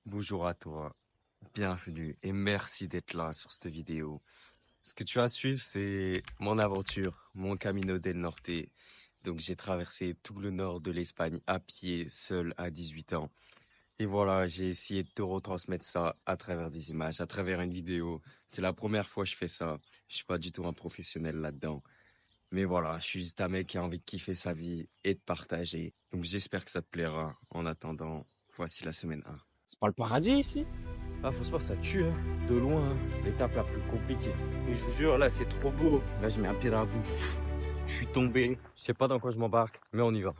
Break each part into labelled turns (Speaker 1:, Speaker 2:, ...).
Speaker 1: Bonjour à toi, bienvenue et merci d'être là sur cette vidéo. Ce que tu vas suivre, c'est mon aventure, mon Camino del Norte. Donc j'ai traversé tout le nord de l'Espagne à pied, seul à 18 ans. Et voilà, j'ai essayé de te retransmettre ça à travers des images, à travers une vidéo. C'est la première fois que je fais ça. Je suis pas du tout un professionnel là-dedans. Mais voilà, je suis juste un mec qui a envie de kiffer sa vie et de partager. Donc j'espère que ça te plaira. En attendant, voici la semaine 1.
Speaker 2: C'est pas le paradis ici? Ah, faut se voir, ça tue, hein. De loin, hein. L'étape la plus compliquée. Et je vous jure, là, c'est trop beau. Là, je mets un pied dans la bouffe. Je suis tombé. Je sais pas dans quoi je m'embarque, mais on y va.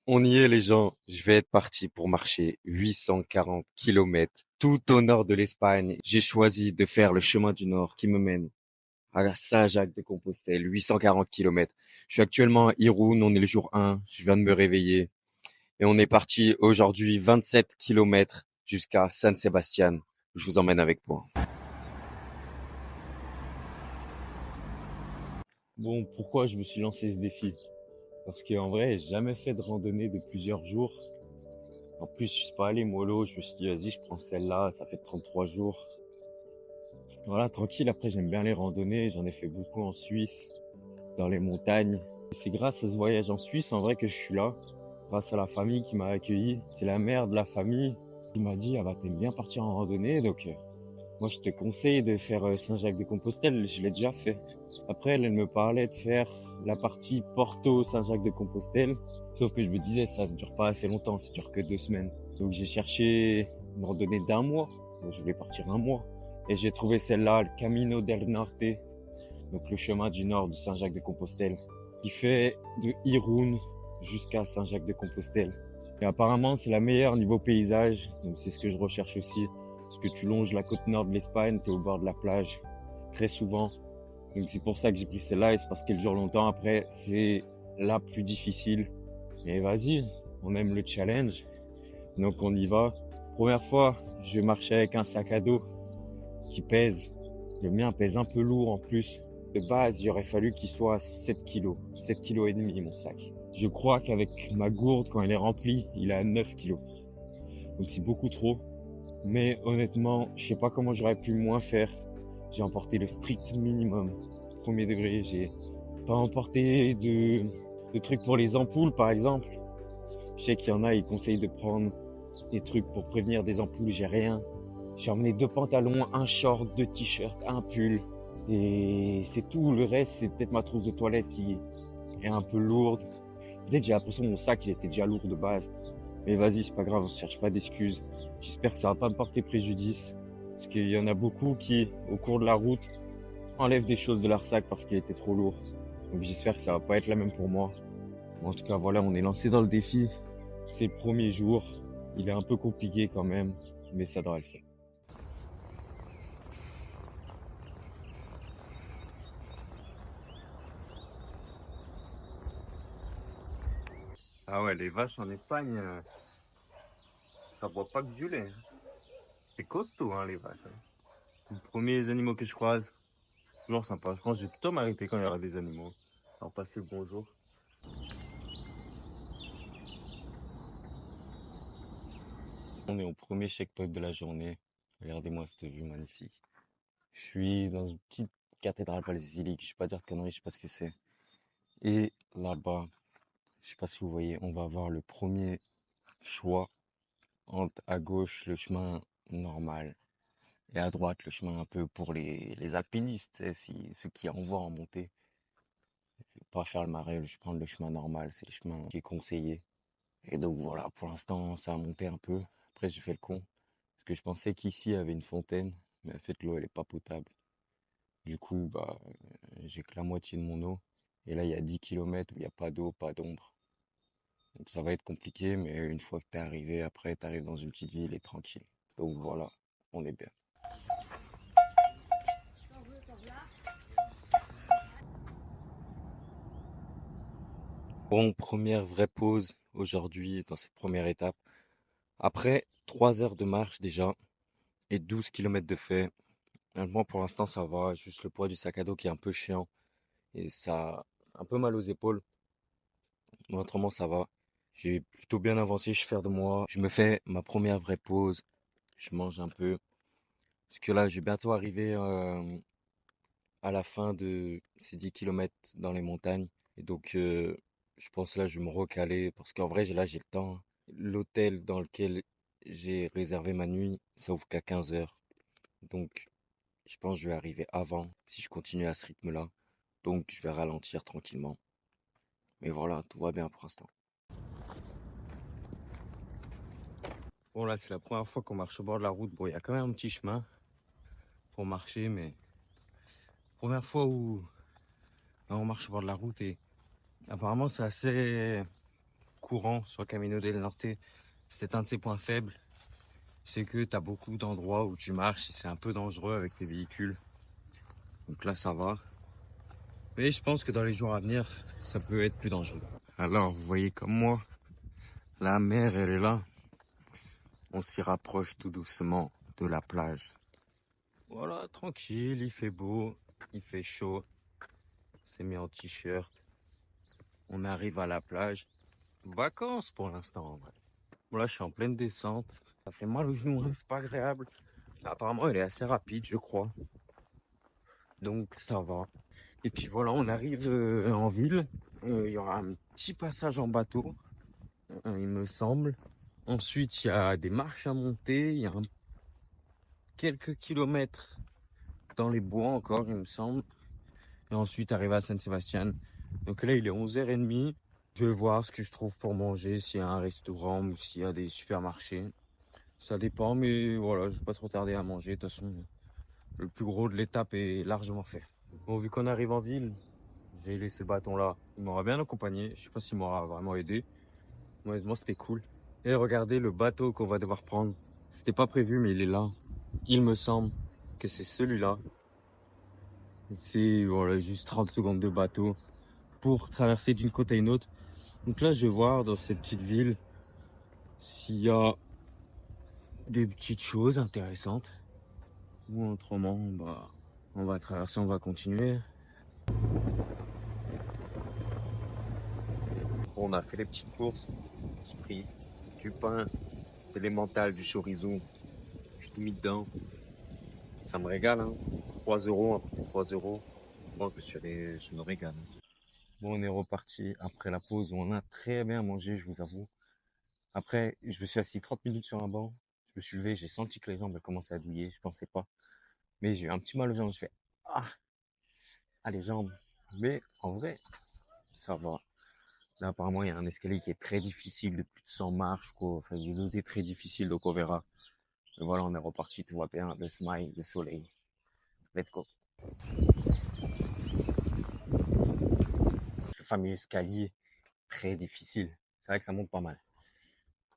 Speaker 1: On y est les gens, je vais être parti pour marcher 840 kilomètres tout au nord de l'Espagne. J'ai choisi de faire le chemin du Nord qui me mène à Saint-Jacques-de-Compostelle, 840 kilomètres. Je suis actuellement à Irún, on est le jour 1, je viens de me réveiller et on est parti aujourd'hui 27 kilomètres jusqu'à San Sebastián. Je vous emmène avec moi.
Speaker 2: Bon, pourquoi je me suis lancé ce défi? Parce qu'en vrai, j'ai jamais fait de randonnée de plusieurs jours. En plus, je suis pas allé mollo. Je me suis dit, vas-y, je prends celle-là. Ça fait 33 jours. Voilà, tranquille. Après, j'aime bien les randonnées. J'en ai fait beaucoup en Suisse, dans les montagnes. Et c'est grâce à ce voyage en Suisse, en vrai, que je suis là. Grâce à la famille qui m'a accueilli. C'est la mère de la famille qui m'a dit, ah bah, t'aimes bien partir en randonnée. Donc, moi, je te conseille de faire Saint-Jacques-de-Compostelle. Je l'ai déjà fait. Après, elle me parlait de faire la partie Porto-Saint-Jacques-de-Compostelle. Sauf que je me disais, ça ne dure pas assez longtemps, ça dure que 2 semaines. Donc, j'ai cherché une randonnée d'1 mois. Donc, je voulais partir 1 mois. Et j'ai trouvé celle-là, le Camino del Norte. Donc, le chemin du nord de Saint-Jacques-de-Compostelle. Qui fait de Irún jusqu'à Saint-Jacques-de-Compostelle. Et apparemment, c'est la meilleure niveau paysage. Donc, c'est ce que je recherche aussi. Parce que tu longes la côte nord de l'Espagne, tu es au bord de la plage, très souvent. Donc c'est pour ça que j'ai pris celle-là et c'est parce qu'elle dure longtemps. Après, c'est la plus difficile. Mais vas-y, on aime le challenge. Donc on y va. Première fois, je vais marcher avec un sac à dos qui pèse. Le mien pèse un peu lourd en plus. De base, il aurait fallu qu'il soit 7 kilos. 7 kilos et demi mon sac. Je crois qu'avec ma gourde, quand elle est remplie, il est à 9 kilos. Donc c'est beaucoup trop. Mais honnêtement, je sais pas comment j'aurais pu moins faire. J'ai emporté le strict minimum. Premier degré, j'ai pas emporté de trucs pour les ampoules, par exemple. Je sais qu'il y en a, ils conseillent de prendre des trucs pour prévenir des ampoules, j'ai rien. J'ai emmené 2 pantalons, un short, 2 t-shirts, un pull. Et c'est tout. Le reste, c'est peut-être ma trousse de toilette qui est un peu lourde. Peut-être j'ai l'impression que mon sac, il était déjà lourd de base. Mais vas-y, c'est pas grave, on ne cherche pas d'excuses. J'espère que ça va pas me porter préjudice. Parce qu'il y en a beaucoup qui, au cours de la route, enlèvent des choses de leur sac parce qu'il était trop lourd. Donc j'espère que ça va pas être la même pour moi. Mais en tout cas, voilà, on est lancé dans le défi. C'est le premier jour. Il est un peu compliqué quand même, mais ça devrait le faire.
Speaker 1: Ah ouais, les vaches en Espagne, ça boit pas que du lait, hein. C'est costaud, hein, les vaches, hein. Les premiers animaux que je croise, toujours sympa. Je pense que je vais plutôt m'arrêter quand il y aura des animaux. Alors, passer le bonjour.
Speaker 2: On est au premier checkpoint de la journée. Regardez-moi cette vue magnifique. Je suis dans une petite cathédrale basilique. Je vais pas dire de conneries, je sais pas ce que c'est. Et là-bas, je sais pas si vous voyez, on va avoir le premier choix entre à gauche le chemin normal et à droite le chemin un peu pour les alpinistes, tu sais, ceux qui envoient en montée. Je vais pas faire le marais, je prends le chemin normal, c'est le chemin qui est conseillé. Et donc voilà, pour l'instant ça a monté un peu. Après j'ai fait le con, parce que je pensais qu'ici il y avait une fontaine, mais en fait l'eau elle est pas potable. Du coup bah j'ai que la moitié de mon eau. Et là il y a 10 kilomètres où il n'y a pas d'eau, pas d'ombre. Donc ça va être compliqué, mais une fois que t'es arrivé, après t'arrives dans une petite ville et tranquille. Donc voilà, on est bien. Bon, première vraie pause aujourd'hui dans cette première étape. Après 3 heures de marche déjà et 12 kilomètres de fait, moi pour l'instant ça va, juste le poids du sac à dos qui est un peu chiant et ça a un peu mal aux épaules. Mais autrement, ça va. J'ai plutôt bien avancé, je suis fier de moi. Je me fais ma première vraie pause. Je mange un peu. Parce que là, je vais bientôt arriver à la fin de ces 10 kilomètres dans les montagnes. Et donc, je pense là, je vais me recaler. Parce qu'en vrai, là, j'ai le temps, hein. L'hôtel dans lequel j'ai réservé ma nuit, ça ouvre qu'à 15 heures. Donc, je pense que je vais arriver avant si je continue à ce rythme-là. Donc, je vais ralentir tranquillement. Mais voilà, tout va bien pour l'instant. Bon, là, c'est la première fois qu'on marche au bord de la route. Bon, il y a quand même un petit chemin pour marcher, mais première fois où on marche au bord de la route et apparemment, c'est assez courant sur Camino del Norte. C'est un de ses points faibles. C'est que tu as beaucoup d'endroits où tu marches et c'est un peu dangereux avec tes véhicules. Donc là, ça va. Mais je pense que dans les jours à venir, ça peut être plus dangereux. Alors, vous voyez comme moi, la mer, elle est là. On s'y rapproche tout doucement de la plage. Voilà, tranquille, il fait beau, il fait chaud. On s'est mis en t-shirt. On arrive à la plage. Vacances pour l'instant, en vrai. Bon, là, je suis en pleine descente. Ça fait mal aux genoux, hein, c'est pas agréable. Apparemment, elle est assez rapide, je crois. Donc, ça va. Et puis voilà, on arrive en ville. Il y aura un petit passage en bateau, il me semble. Ensuite, il y a des marches à monter. Il y a quelques kilomètres dans les bois encore, il me semble. Et ensuite, arriver à Saint-Sébastien. Donc là, il est 11h30. Je vais voir ce que je trouve pour manger, s'il y a un restaurant ou s'il y a des supermarchés. Ça dépend, mais voilà, je vais pas trop tarder à manger. De toute façon, le plus gros de l'étape est largement fait. Bon, vu qu'on arrive en ville, j'ai laissé le bâton là. Il m'aura bien accompagné. Je sais pas s'il m'aura vraiment aidé. Honnêtement, c'était cool. Et regardez le bateau qu'on va devoir prendre. C'était pas prévu, mais il est là. Il me semble que c'est celui-là. C'est voilà, juste 30 secondes de bateau pour traverser d'une côte à une autre. Donc là, je vais voir dans cette petite ville s'il y a des petites choses intéressantes. Ou autrement, bah, on va traverser, on va continuer. On a fait les petites courses. J'ai pris du pain, de l'emmental, du chorizo. Je tout mis dedans. Ça me régale, hein. 3 euros, un peu plus de 3 euros. Moi, je me régale. Bon, on est reparti après la pause. On a très bien mangé, je vous avoue. Après, je me suis assis 30 minutes sur un banc. Je me suis levé, j'ai senti que les jambes commençaient à douiller. Je pensais pas. Mais j'ai eu un petit mal aux jambes. Je fais, ah, les jambes. Mais en vrai, ça va. Là, apparemment, il y a un escalier qui est très difficile, de plus de 100 marches, quoi. Enfin, il est noté très difficile, donc on verra. Et voilà, on est reparti, tout va bien. Le smile, le soleil. Let's go. Le fameux escalier, très difficile. C'est vrai que ça monte pas mal.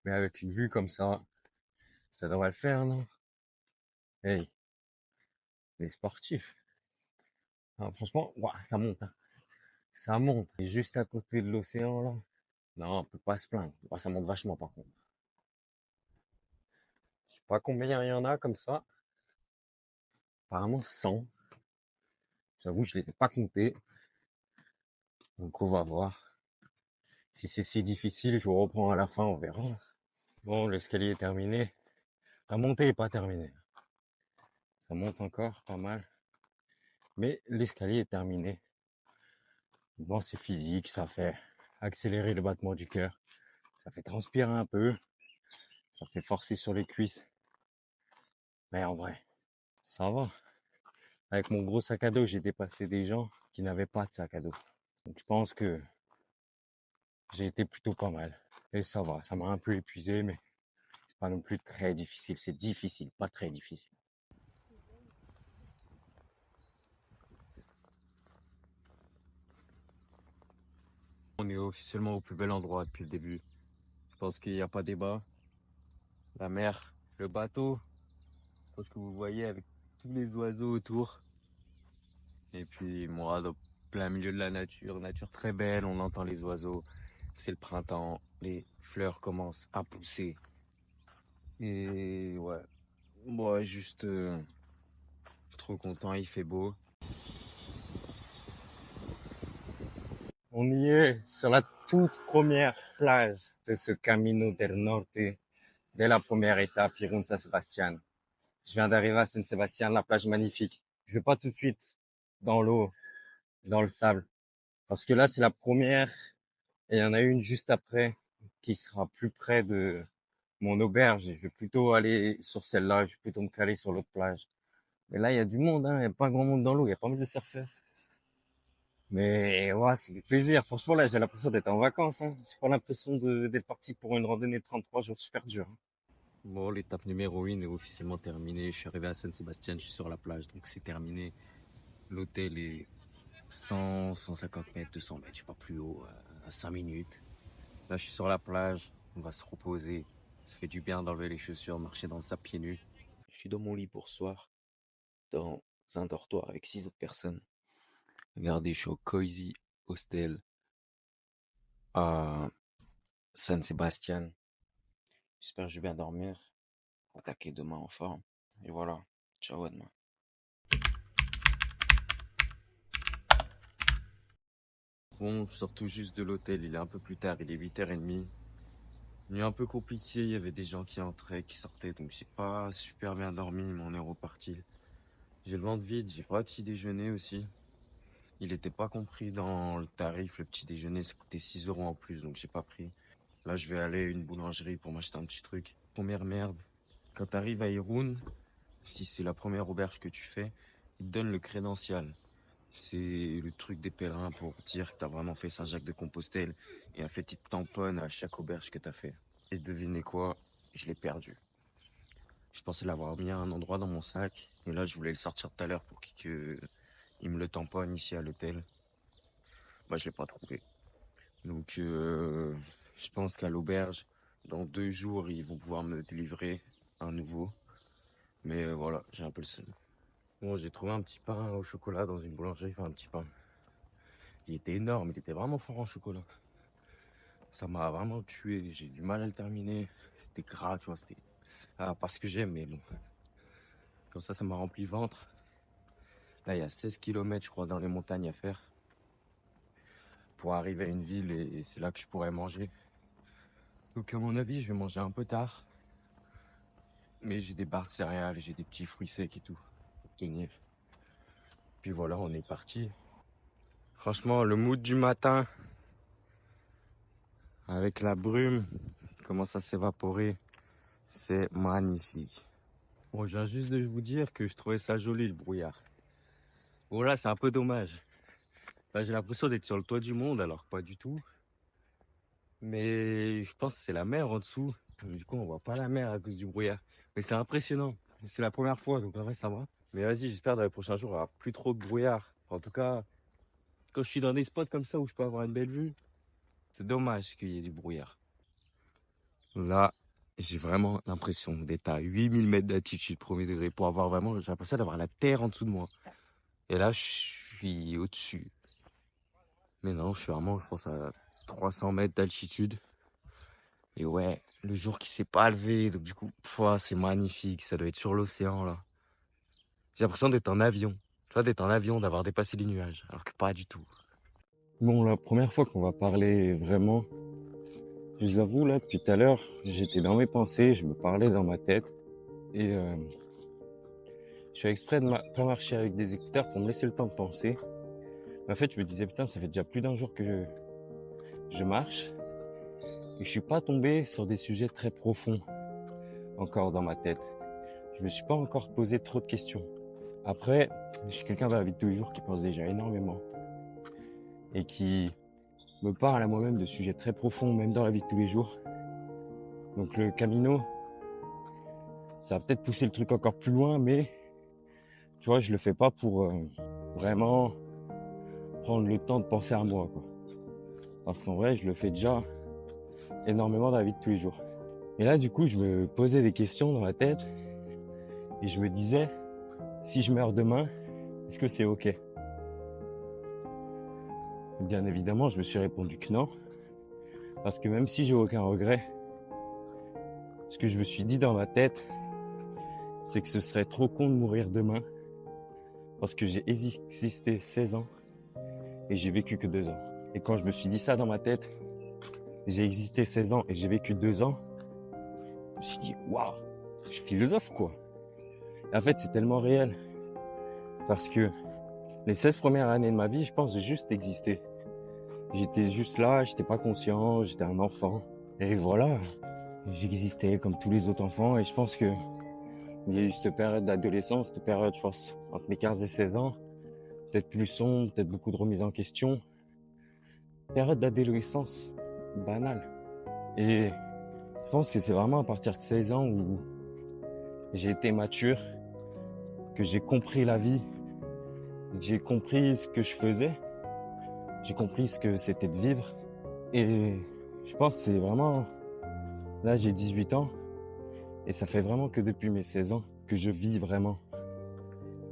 Speaker 2: Mais avec une vue comme ça devrait le faire, non? Hey, les sportifs. Ah, franchement, ouah, ça monte, hein. Ça monte. Et juste à côté de l'océan, là. Non, on peut pas se plaindre. Ouah, ça monte vachement, par contre. Je sais pas combien il y en a comme ça. Apparemment 100. J'avoue, je les ai pas comptés. Donc, on va voir. Si c'est si difficile, je vous reprends à la fin, on verra. Bon, l'escalier est terminé. La montée est pas terminée. Ça monte encore pas mal. Mais l'escalier est terminé. Bon, c'est physique, ça fait accélérer le battement du cœur. Ça fait transpirer un peu. Ça fait forcer sur les cuisses. Mais en vrai, ça va. Avec mon gros sac à dos, j'ai dépassé des gens qui n'avaient pas de sac à dos. Donc je pense que j'ai été plutôt pas mal. Et ça va, ça m'a un peu épuisé, mais c'est pas non plus très difficile. C'est difficile, pas très difficile. On est officiellement au plus bel endroit depuis le début. Je pense qu'il n'y a pas débat. La mer, le bateau, je pense que vous voyez avec tous les oiseaux autour. Et puis moi, dans plein milieu de la nature très belle, on entend les oiseaux. C'est le printemps, les fleurs commencent à pousser. Et ouais, moi juste trop content, il fait beau. On y est sur la toute première plage de ce Camino del Norte, dès la première étape, Irún San Sebastián. Je viens d'arriver à San Sebastián, la plage magnifique. Je vais pas tout de suite dans l'eau, dans le sable, parce que là, c'est la première et il y en a une juste après qui sera plus près de mon auberge. Je vais plutôt aller sur celle-là, je vais plutôt me caler sur l'autre plage. Mais là, il y a du monde, hein, il n'y a pas grand monde dans l'eau, il y a pas mal de surfeurs. Mais ouais, c'est du plaisir. Franchement, là, j'ai l'impression d'être en vacances. Hein. J'ai pas l'impression d'être parti pour une randonnée de 33 jours super dure. Hein.
Speaker 1: Bon, l'étape numéro 1 est officiellement terminée. Je suis arrivé à San Sébastien, je suis sur la plage, donc c'est terminé. L'hôtel est 100, 150 mètres, 200 mètres, je suis pas plus haut, à 5 minutes. Là, je suis sur la plage, on va se reposer. Ça fait du bien d'enlever les chaussures, marcher dans le sable pieds nus. Je suis dans mon lit pour ce soir, dans un dortoir avec 6 autres personnes. Regardez, je suis au Cozy Hostel à San Sebastian. J'espère que je vais bien dormir. Attaquer demain en forme. Et voilà. Ciao à demain. Bon, je sors tout juste de l'hôtel, il est un peu plus tard, il est 8h30. Nuit un peu compliqué, il y avait des gens qui entraient, qui sortaient, donc j'ai pas super bien dormi, mais on est reparti. J'ai le ventre vide, j'ai pas petit déjeuner aussi. Il était pas compris dans le tarif, le petit déjeuner, ça coûtait 6 euros en plus, donc j'ai pas pris. Là, je vais aller à une boulangerie pour m'acheter un petit truc. Première merde, quand t'arrives à Irún, si c'est la première auberge que tu fais, ils te donnent le crédential. C'est le truc des pèlerins pour dire que t'as vraiment fait Saint-Jacques-de-Compostelle. Et en fait, ils te tamponnent à chaque auberge que t'as fait. Et devinez quoi? Je l'ai perdu. Je pensais l'avoir mis à un endroit dans mon sac. Et là, je voulais le sortir tout à l'heure pour qu'il me le tamponne ici à l'hôtel. Bah, je l'ai pas trouvé. Donc, je pense qu'à l'auberge, dans 2 jours, ils vont pouvoir me délivrer un nouveau. Mais voilà, j'ai un peu le seum. Bon, j'ai trouvé un petit pain au chocolat dans une boulangerie, enfin un petit pain. Il était énorme, il était vraiment fort en chocolat. Ça m'a vraiment tué, j'ai du mal à le terminer. C'était gras, tu vois, c'était... Ah, pas ce que j'aime, mais bon. Comme ça m'a rempli le ventre. Là, il y a 16 km, je crois, dans les montagnes à faire. Pour arriver à une ville, et c'est là que je pourrais manger. Donc, à mon avis, je vais manger un peu tard. Mais j'ai des barres de céréales, j'ai des petits fruits secs et tout, pour tenir. Puis voilà, on est parti. Franchement, le mood du matin, avec la brume, commence à s'évaporer. C'est magnifique. Bon, je viens juste de vous dire que je trouvais ça joli, le brouillard. Bon, là, c'est un peu dommage. Là, j'ai l'impression d'être sur le toit du monde, alors pas du tout. Mais je pense que c'est la mer en dessous. Du coup, on voit pas la mer à cause du brouillard. Mais c'est impressionnant. C'est la première fois, donc en vrai, ça va. Mais vas-y, j'espère dans les prochains jours, il n'y aura plus trop de brouillard. En tout cas, quand je suis dans des spots comme ça où je peux avoir une belle vue, c'est dommage qu'il y ait du brouillard. Là, j'ai vraiment l'impression d'être à 8000 mètres d'altitude, premier degré, pour avoir vraiment, j'ai l'impression d'avoir la terre en dessous de moi. Et là, je suis au-dessus. Mais non, je suis vraiment, je pense, à 300 mètres d'altitude. Et ouais, le jour qui s'est pas levé, donc du coup, c'est magnifique, ça doit être sur l'océan, là. J'ai l'impression d'être en avion. Tu vois, d'être en avion, d'avoir dépassé les nuages, alors que pas du tout. Bon, la première fois qu'on va parler vraiment, je vous avoue, là, depuis tout à l'heure, j'étais dans mes pensées, je me parlais dans ma tête. Et je fais exprès de pas marcher avec des écouteurs pour me laisser le temps de penser. Mais en fait, je me disais, putain, ça fait déjà plus d'un jour que je marche. Et je suis pas tombé sur des sujets très profonds encore dans ma tête. Je me suis pas encore posé trop de questions. Après, je suis quelqu'un dans la vie de tous les jours qui pense déjà énormément. Et qui me parle à moi-même de sujets très profonds, même dans la vie de tous les jours. Donc le Camino, ça va peut-être pousser le truc encore plus loin, mais tu vois, je le fais pas pour vraiment prendre le temps de penser à moi, quoi. Parce qu'en vrai, je le fais déjà énormément dans la vie de tous les jours. Et là, du coup, je me posais des questions dans la tête et je me disais, si je meurs demain, est-ce que c'est ok? Bien évidemment, je me suis répondu que non. Parce que même si j'ai aucun regret, ce que je me suis dit dans ma tête, c'est que ce serait trop con de mourir demain. Parce que j'ai existé 16 ans et j'ai vécu que 2 ans. Et quand je me suis dit ça dans ma tête,
Speaker 2: j'ai existé 16 ans et j'ai vécu 2 ans, je me suis dit, waouh, je suis philosophe, quoi. Et en fait, c'est tellement réel. Parce que les 16 premières années de ma vie, je pense, j'ai juste existé. J'étais juste là, j'étais pas conscient, j'étais un enfant. Et voilà, j'existais comme tous les autres enfants. Et je pense que il y a eu cette période d'adolescence, cette période, je pense, entre mes 15 et 16 ans, peut-être plus sombre, peut-être beaucoup de remises en question. Période d'adolescence banale. Et je pense que c'est vraiment à partir de 16 ans où j'ai été mature, que j'ai compris la vie, que j'ai compris ce que je faisais, j'ai compris ce que c'était de vivre. Et je pense que c'est vraiment... Là, j'ai 18 ans et ça fait vraiment que depuis mes 16 ans que je vis vraiment.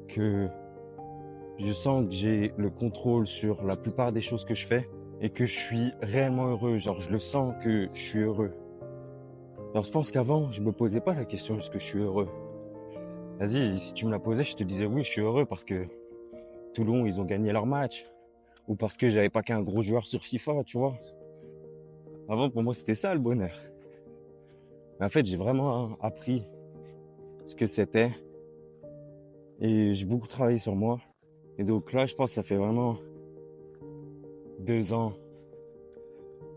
Speaker 2: Que je sens que j'ai le contrôle sur la plupart des choses que je fais et que je suis réellement heureux. Genre, je le sens que je suis heureux. Alors, je pense qu'avant, je me posais pas la question est-ce que je suis heureux. Vas-y, si tu me la posais, je te disais oui, je suis heureux parce que Toulon, ils ont gagné leur match. Ou parce que j'avais pas qu'un gros joueur sur FIFA, tu vois. Avant, pour moi, c'était ça le bonheur. Mais en fait, j'ai vraiment appris ce que c'était. Et j'ai beaucoup travaillé sur moi. Et donc là, je pense que ça fait vraiment 2 ans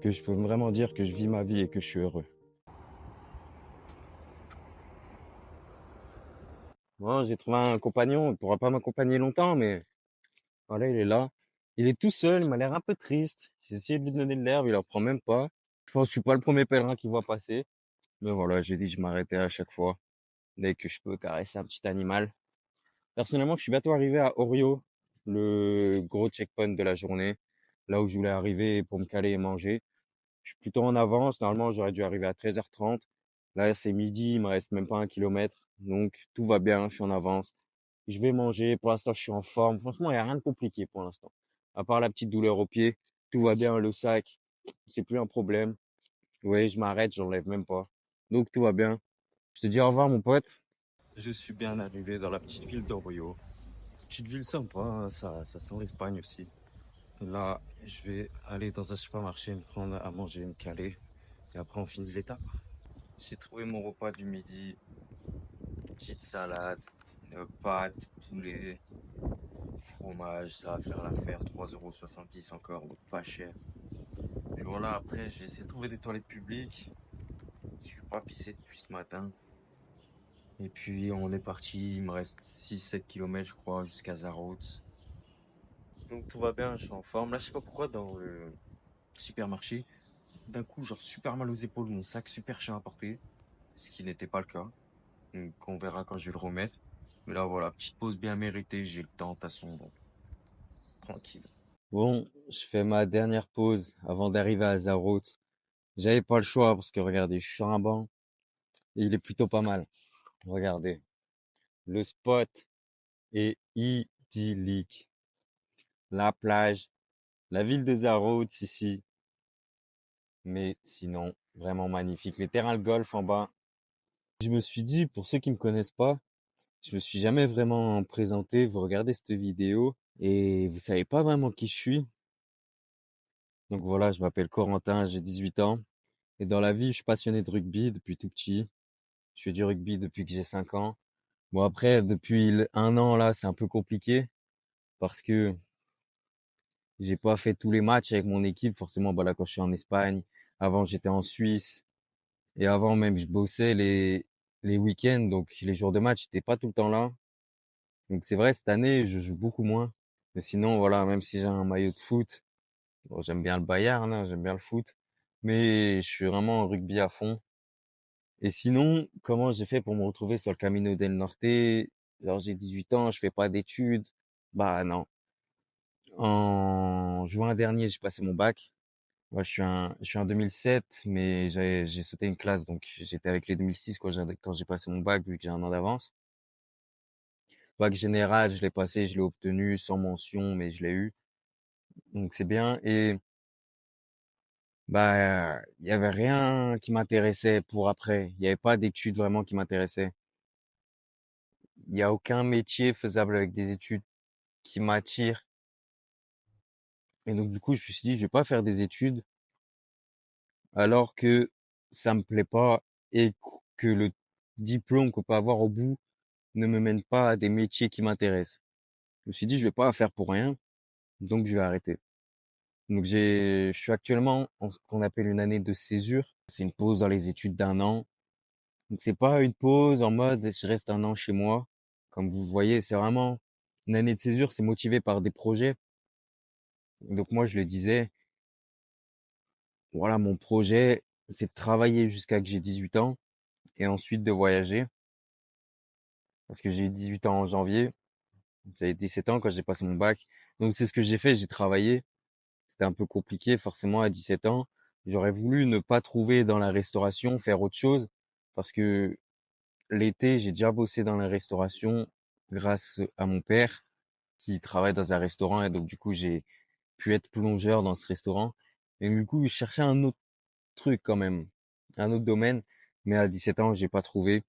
Speaker 2: que je peux vraiment dire que je vis ma vie et que je suis heureux. Bon, j'ai trouvé un compagnon, il ne pourra pas m'accompagner longtemps, mais voilà, il est là. Il est tout seul, il m'a l'air un peu triste. J'ai essayé de lui donner de l'herbe, il en prend même pas. Je pense que je suis pas le premier pèlerin qu'il voit passer. Mais voilà, j'ai dit que je m'arrêtais à chaque fois, dès que je peux caresser un petit animal. Personnellement, je suis bientôt arrivé à Orio, le gros checkpoint de la journée, là où je voulais arriver pour me caler et manger. Je suis plutôt en avance. Normalement, j'aurais dû arriver à 13h30. Là, c'est midi, il me reste même pas 1 kilomètre. Donc, tout va bien, je suis en avance. Je vais manger. Pour l'instant, je suis en forme. Franchement, il n'y a rien de compliqué pour l'instant. À part la petite douleur au pied, tout va bien. Le sac, c'est plus un problème. Oui, je m'arrête, j'enlève même pas. Donc, tout va bien. Je te dis au revoir, mon pote. Je suis bien arrivé dans la petite ville d'Orio. Petite ville sympa, hein, ça sent l'Espagne aussi. Là, je vais aller dans un supermarché me prendre à manger, me caler. Et après, on finit l'étape. J'ai trouvé mon repas du midi. Petite salade, pâtes, poulet, fromage. Ça va faire l'affaire. 3,70 € encore, donc pas cher. Et voilà, après, je vais essayer de trouver des toilettes publiques. Je suis pas pissé depuis ce matin. Et puis, on est parti. Il me reste 6-7 km, je crois, jusqu'à Zarautz. Donc, tout va bien, je suis en forme. Là, je sais pas pourquoi, dans le supermarché, d'un coup, genre super mal aux épaules, mon sac super cher à porter, ce qui n'était pas le cas. Donc on verra quand je vais le remettre. Mais là voilà, petite pause bien méritée, j'ai le temps de toute façon, donc tranquille. Bon, je fais ma dernière pause avant d'arriver à Zarout. J'avais pas le choix parce que regardez, je suis sur un banc et il est plutôt pas mal. Regardez, le spot est idyllique. La plage, la ville de Zarout ici, mais sinon vraiment magnifique. Les terrains de golf en bas. Je me suis dit, pour ceux qui me connaissent pas, je me suis jamais vraiment présenté. Vous regardez cette vidéo et vous savez pas vraiment qui je suis. Donc voilà, je m'appelle Corentin, j'ai 18 ans. Et dans la vie, je suis passionné de rugby depuis tout petit. Je fais du rugby depuis que j'ai 5 ans. Bon après, depuis un an là, c'est un peu compliqué parce que j'ai pas fait tous les matchs avec mon équipe. Forcément, bah là, quand je suis en Espagne, avant j'étais en Suisse et avant même je bossais les week-ends, donc les jours de match, j'étais pas tout le temps là. Donc c'est vrai, cette année, je joue beaucoup moins. Mais sinon, voilà, même si j'ai un maillot de foot, bon, j'aime bien le Bayern, hein, j'aime bien le foot, mais je suis vraiment en rugby à fond. Et sinon, comment j'ai fait pour me retrouver sur le Camino del Norte? Alors j'ai 18 ans, je fais pas d'études. Bah non. En juin dernier, j'ai passé mon bac. Moi, je suis un 2007, mais j'ai sauté une classe, donc j'étais avec les 2006 quand j'ai passé mon bac, vu que j'ai un an d'avance. Bac général, je l'ai passé, je l'ai obtenu sans mention, mais je l'ai eu. Donc c'est bien. Et bah, il y avait rien qui m'intéressait pour après. Il y avait pas d'études vraiment qui m'intéressaient. Il y a aucun métier faisable avec des études qui m'attire. Et donc du coup, je me suis dit, je vais pas faire des études. alors que ça me plaît pas et que le diplôme qu'on peut avoir au bout ne me mène pas à des métiers qui m'intéressent. Je me suis dit, je vais pas faire pour rien, donc je vais arrêter. Donc je suis actuellement en ce qu'on appelle une année de césure. C'est une pause dans les études d'un an. Donc c'est pas une pause en mode je reste un an chez moi. Comme vous voyez, c'est vraiment une année de césure, c'est motivé par des projets. Donc moi, je le disais, voilà, mon projet, c'est de travailler jusqu'à que j'ai 18 ans et ensuite de voyager. Parce que j'ai eu 18 ans en janvier, j'avais 17 ans quand j'ai passé mon bac. Donc c'est ce que j'ai fait, j'ai travaillé. C'était un peu compliqué forcément à 17 ans. J'aurais voulu ne pas trouver dans la restauration, faire autre chose. Parce que l'été, j'ai déjà bossé dans la restauration grâce à mon père qui travaille dans un restaurant et donc du coup j'ai pu être plongeur dans ce restaurant. Et du coup, je cherchais un autre truc quand même, un autre domaine. Mais à 17 ans, j'ai pas trouvé.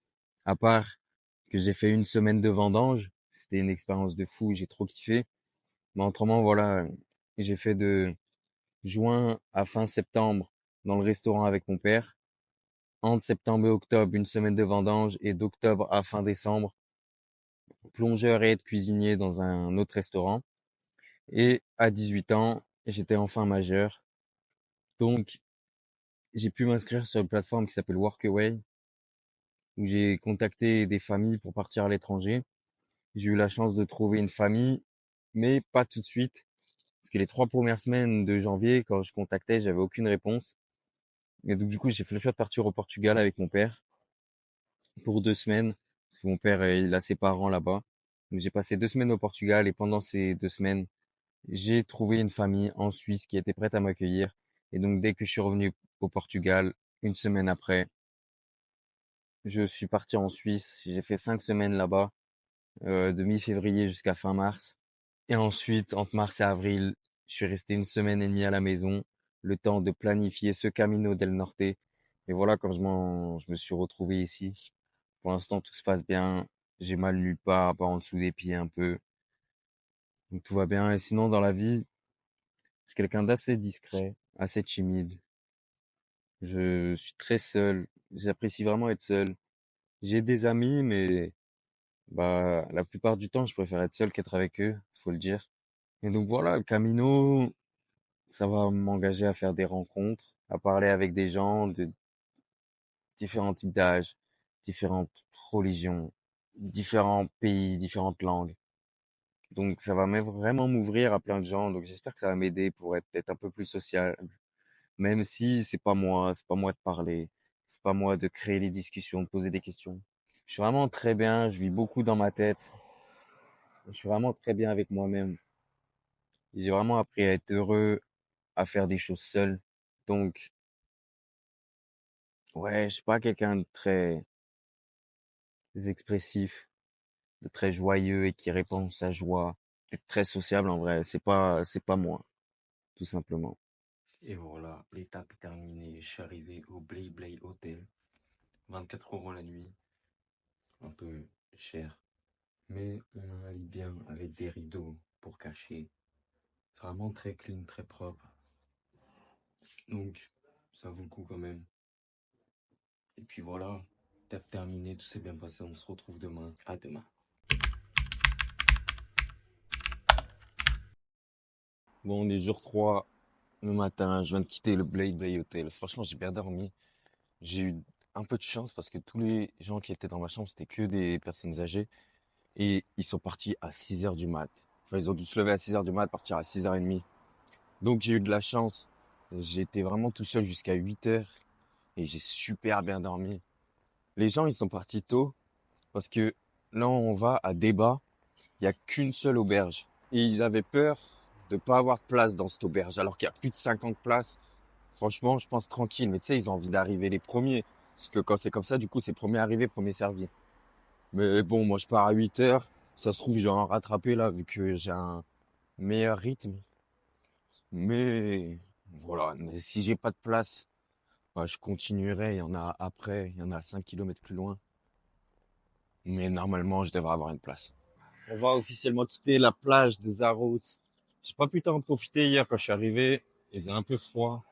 Speaker 2: À part que j'ai fait une semaine de vendange. C'était une expérience de fou, j'ai trop kiffé. Mais autrement, voilà, j'ai fait de juin à fin septembre dans le restaurant avec mon père. Entre septembre et octobre, une semaine de vendange et d'octobre à fin décembre, plongeur et aide cuisinier dans un autre restaurant. Et à 18 ans, j'étais enfin majeur. Donc, j'ai pu m'inscrire sur une plateforme qui s'appelle Workaway, où j'ai contacté des familles pour partir à l'étranger. J'ai eu la chance de trouver une famille, mais pas tout de suite, parce que les 3 premières semaines de janvier, quand je contactais, j'avais aucune réponse. Et donc, du coup, j'ai fait le choix de partir au Portugal avec mon père pour 2 semaines, parce que mon père, il a ses parents là-bas. Donc, j'ai passé 2 semaines au Portugal et pendant ces 2 semaines, j'ai trouvé une famille en Suisse qui était prête à m'accueillir. Et donc, dès que je suis revenu au Portugal, une semaine après, je suis parti en Suisse. J'ai fait 5 semaines là-bas, de mi-février jusqu'à fin mars. Et ensuite, entre mars et avril, je suis resté une semaine et demie à la maison, le temps de planifier ce Camino del Norte. Et voilà, je me suis retrouvé ici. Pour l'instant, tout se passe bien. J'ai mal nulle part, pas en dessous des pieds un peu. Donc tout va bien. Et sinon, dans la vie, je suis quelqu'un d'assez discret, assez timide. Je suis très seul. J'apprécie vraiment être seul. J'ai des amis, mais bah la plupart du temps, je préfère être seul qu'être avec eux, faut le dire. Et donc voilà, le Camino, ça va m'engager à faire des rencontres, à parler avec des gens de différents types d'âges, différentes religions, différents pays, différentes langues. Donc ça va vraiment m'ouvrir à plein de gens. Donc j'espère que ça va m'aider pour être peut-être un peu plus social. Même si c'est pas moi de parler, c'est pas moi de créer les discussions, de poser des questions. Je suis vraiment très bien, je vis beaucoup dans ma tête. Je suis vraiment très bien avec moi-même. J'ai vraiment appris à être heureux, à faire des choses seul. Donc, ouais, je suis pas quelqu'un de très expressif, de très joyeux et qui répand sa joie, d'être très sociable en vrai. C'est pas moi, tout simplement.
Speaker 1: Et voilà, l'étape est terminée. Je suis arrivé au Blay Blay Hotel. 24 € la nuit. Un peu cher. Mais on a un lit bien avec des rideaux pour cacher. C'est vraiment très clean, très propre. Donc, ça vaut le coup quand même. Et puis voilà, étape terminée, tout s'est bien passé. On se retrouve demain. À demain.
Speaker 2: Bon, on est jour 3 le matin, je viens de quitter le Blade Blade Hotel. Franchement, j'ai bien dormi. J'ai eu un peu de chance parce que tous les gens qui étaient dans ma chambre, c'était que des personnes âgées. Et ils sont partis à 6 heures du mat. Enfin, ils ont dû se lever à 6 heures du mat, partir à 6h30. Donc j'ai eu de la chance. J'ai été vraiment tout seul jusqu'à 8 heures et j'ai super bien dormi. Les gens, ils sont partis tôt parce que là où on va à Débat, il y a qu'une seule auberge. Et ils avaient peur de pas avoir de place dans cette auberge alors qu'il y a plus de 50 places. Franchement, je pense tranquille. Mais tu sais, ils ont envie d'arriver les premiers. Parce que quand c'est comme ça, du coup, c'est premier arrivé, premier servi. Mais bon, moi, je pars à 8 heures. Ça se trouve, j'ai en rattrapé là, vu que j'ai un meilleur rythme. Mais voilà, mais si j'ai pas de place, bah, je continuerai. Il y en a après, il y en a 5 kilomètres plus loin. Mais normalement, je devrais avoir une place. On va officiellement quitter la plage de Zarout. J'ai pas pu en profiter hier quand je suis arrivé. Il faisait un peu froid.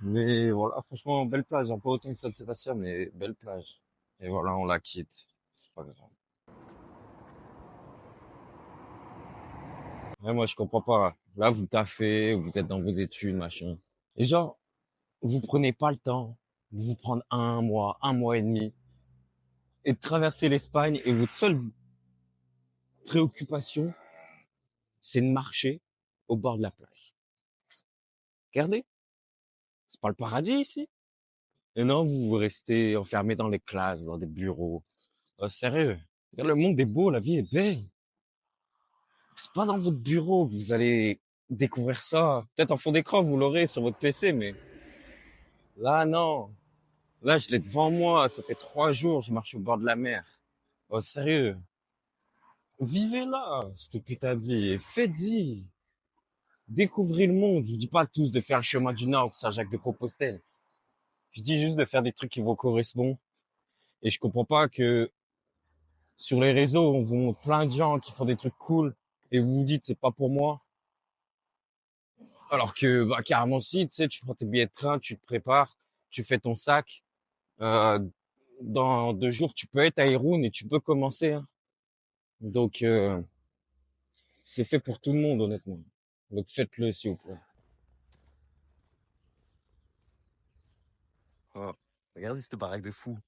Speaker 2: Mais voilà, franchement, belle plage, hein, pas autant que San Sébastien, mais belle plage. Et voilà, on la quitte. C'est pas grave. Ouais, moi, je comprends pas. Là, vous taffez, vous êtes dans vos études, machin. Et genre, vous prenez pas le temps de vous prendre un mois et demi, et de traverser l'Espagne, et votre seule préoccupation, c'est de marcher au bord de la plage. Regardez, c'est pas le paradis ici. Et non, vous restez enfermé dans les classes, dans des bureaux. Oh, sérieux. Regarde, le monde est beau, la vie est belle. C'est pas dans votre bureau que vous allez découvrir ça. Peut-être en fond d'écran, vous l'aurez sur votre PC, mais là, non. Là, je l'ai devant moi. Ça fait 3 jours, je marche au bord de la mer. Oh, sérieux. Vivez là, cette putain de vie. Faites-y. Découvrez le monde. Je vous dis pas tous de faire le chemin du Nord, Saint-Jacques-de-Compostelle. Je dis juste de faire des trucs qui vous correspondent. Et je comprends pas que sur les réseaux, on vous montre plein de gens qui font des trucs cool et vous vous dites c'est pas pour moi. Alors que, bah, carrément si, tu sais, tu prends tes billets de train, tu te prépares, tu fais ton sac. Euh, dans 2 jours, tu peux être à Irun et tu peux commencer, hein. Donc, c'est fait pour tout le monde, honnêtement. Donc, faites-le, s'il vous plaît.
Speaker 1: Oh, regardez cette baraque de fou.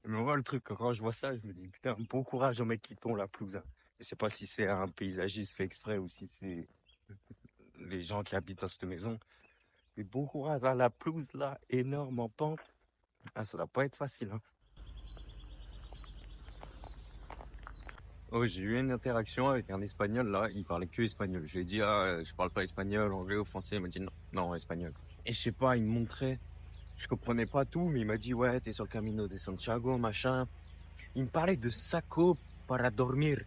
Speaker 1: Mais moi, le truc, quand je vois ça, je me dis, putain, bon courage aux mecs qui tombent la pelouse, hein. Je sais pas si c'est un paysagiste fait exprès ou si c'est les gens qui habitent dans cette maison. Mais bon courage à la pelouse, là, énorme en pente. Ah, ça doit pas être facile, hein. Oh, j'ai eu une interaction avec un Espagnol, là. Il parlait que espagnol. Je lui ai dit, ah, je parle pas espagnol, anglais ou français. Il m'a dit, non, non, espagnol. Et je sais pas, il me montrait. Je comprenais pas tout, mais il m'a dit, ouais, t'es sur le Camino de Santiago, machin. Il me parlait de saco para dormir.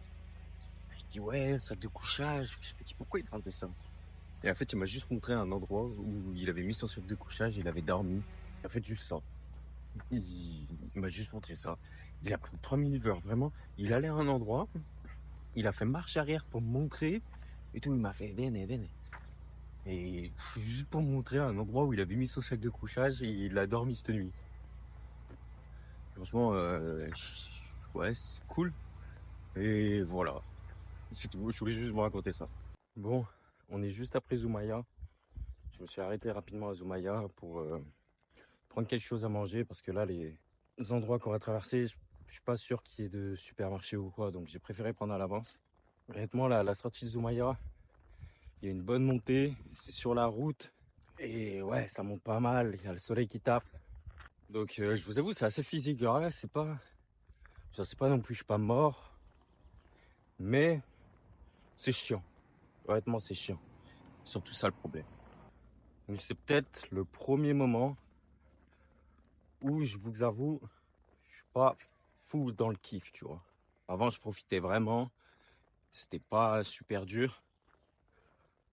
Speaker 1: Je dis, ouais, sac de couchage. Je me dis, pourquoi il parle de ça? Et en fait, il m'a juste montré un endroit où il avait mis son sac de couchage, il avait dormi. En fait, juste ça. Il m'a juste montré ça. Il a pris 3 minutes, vraiment. Il allait à un endroit, il a fait marche arrière pour me montrer, et tout, il m'a fait, venez, venez. Et juste pour me montrer un endroit où il avait mis son sac de couchage, et il a dormi cette nuit. Franchement, ouais, c'est cool. Et voilà. C'est tout. Je voulais juste vous raconter ça. Bon, on est juste après Zoumaya. Je me suis arrêté rapidement à Zoumaya pour prendre quelque chose à manger parce que là, les endroits qu'on va traverser, je suis pas sûr qu'il y ait de supermarché ou quoi. Donc j'ai préféré prendre à l'avance. Honnêtement, là, à la sortie de Zoumaya, il y a une bonne montée. C'est sur la route. Et ouais, ça monte pas mal. Il y a le soleil qui tape. Donc je vous avoue, c'est assez physique. Alors là, c'est pas. Je sais pas non plus, je suis pas mort. Mais c'est chiant. Honnêtement, c'est chiant. Surtout ça le problème. Donc c'est peut-être le premier moment où je vous avoue, je suis pas fou dans le kiff, tu vois. Avant, je profitais vraiment. C'était pas super dur.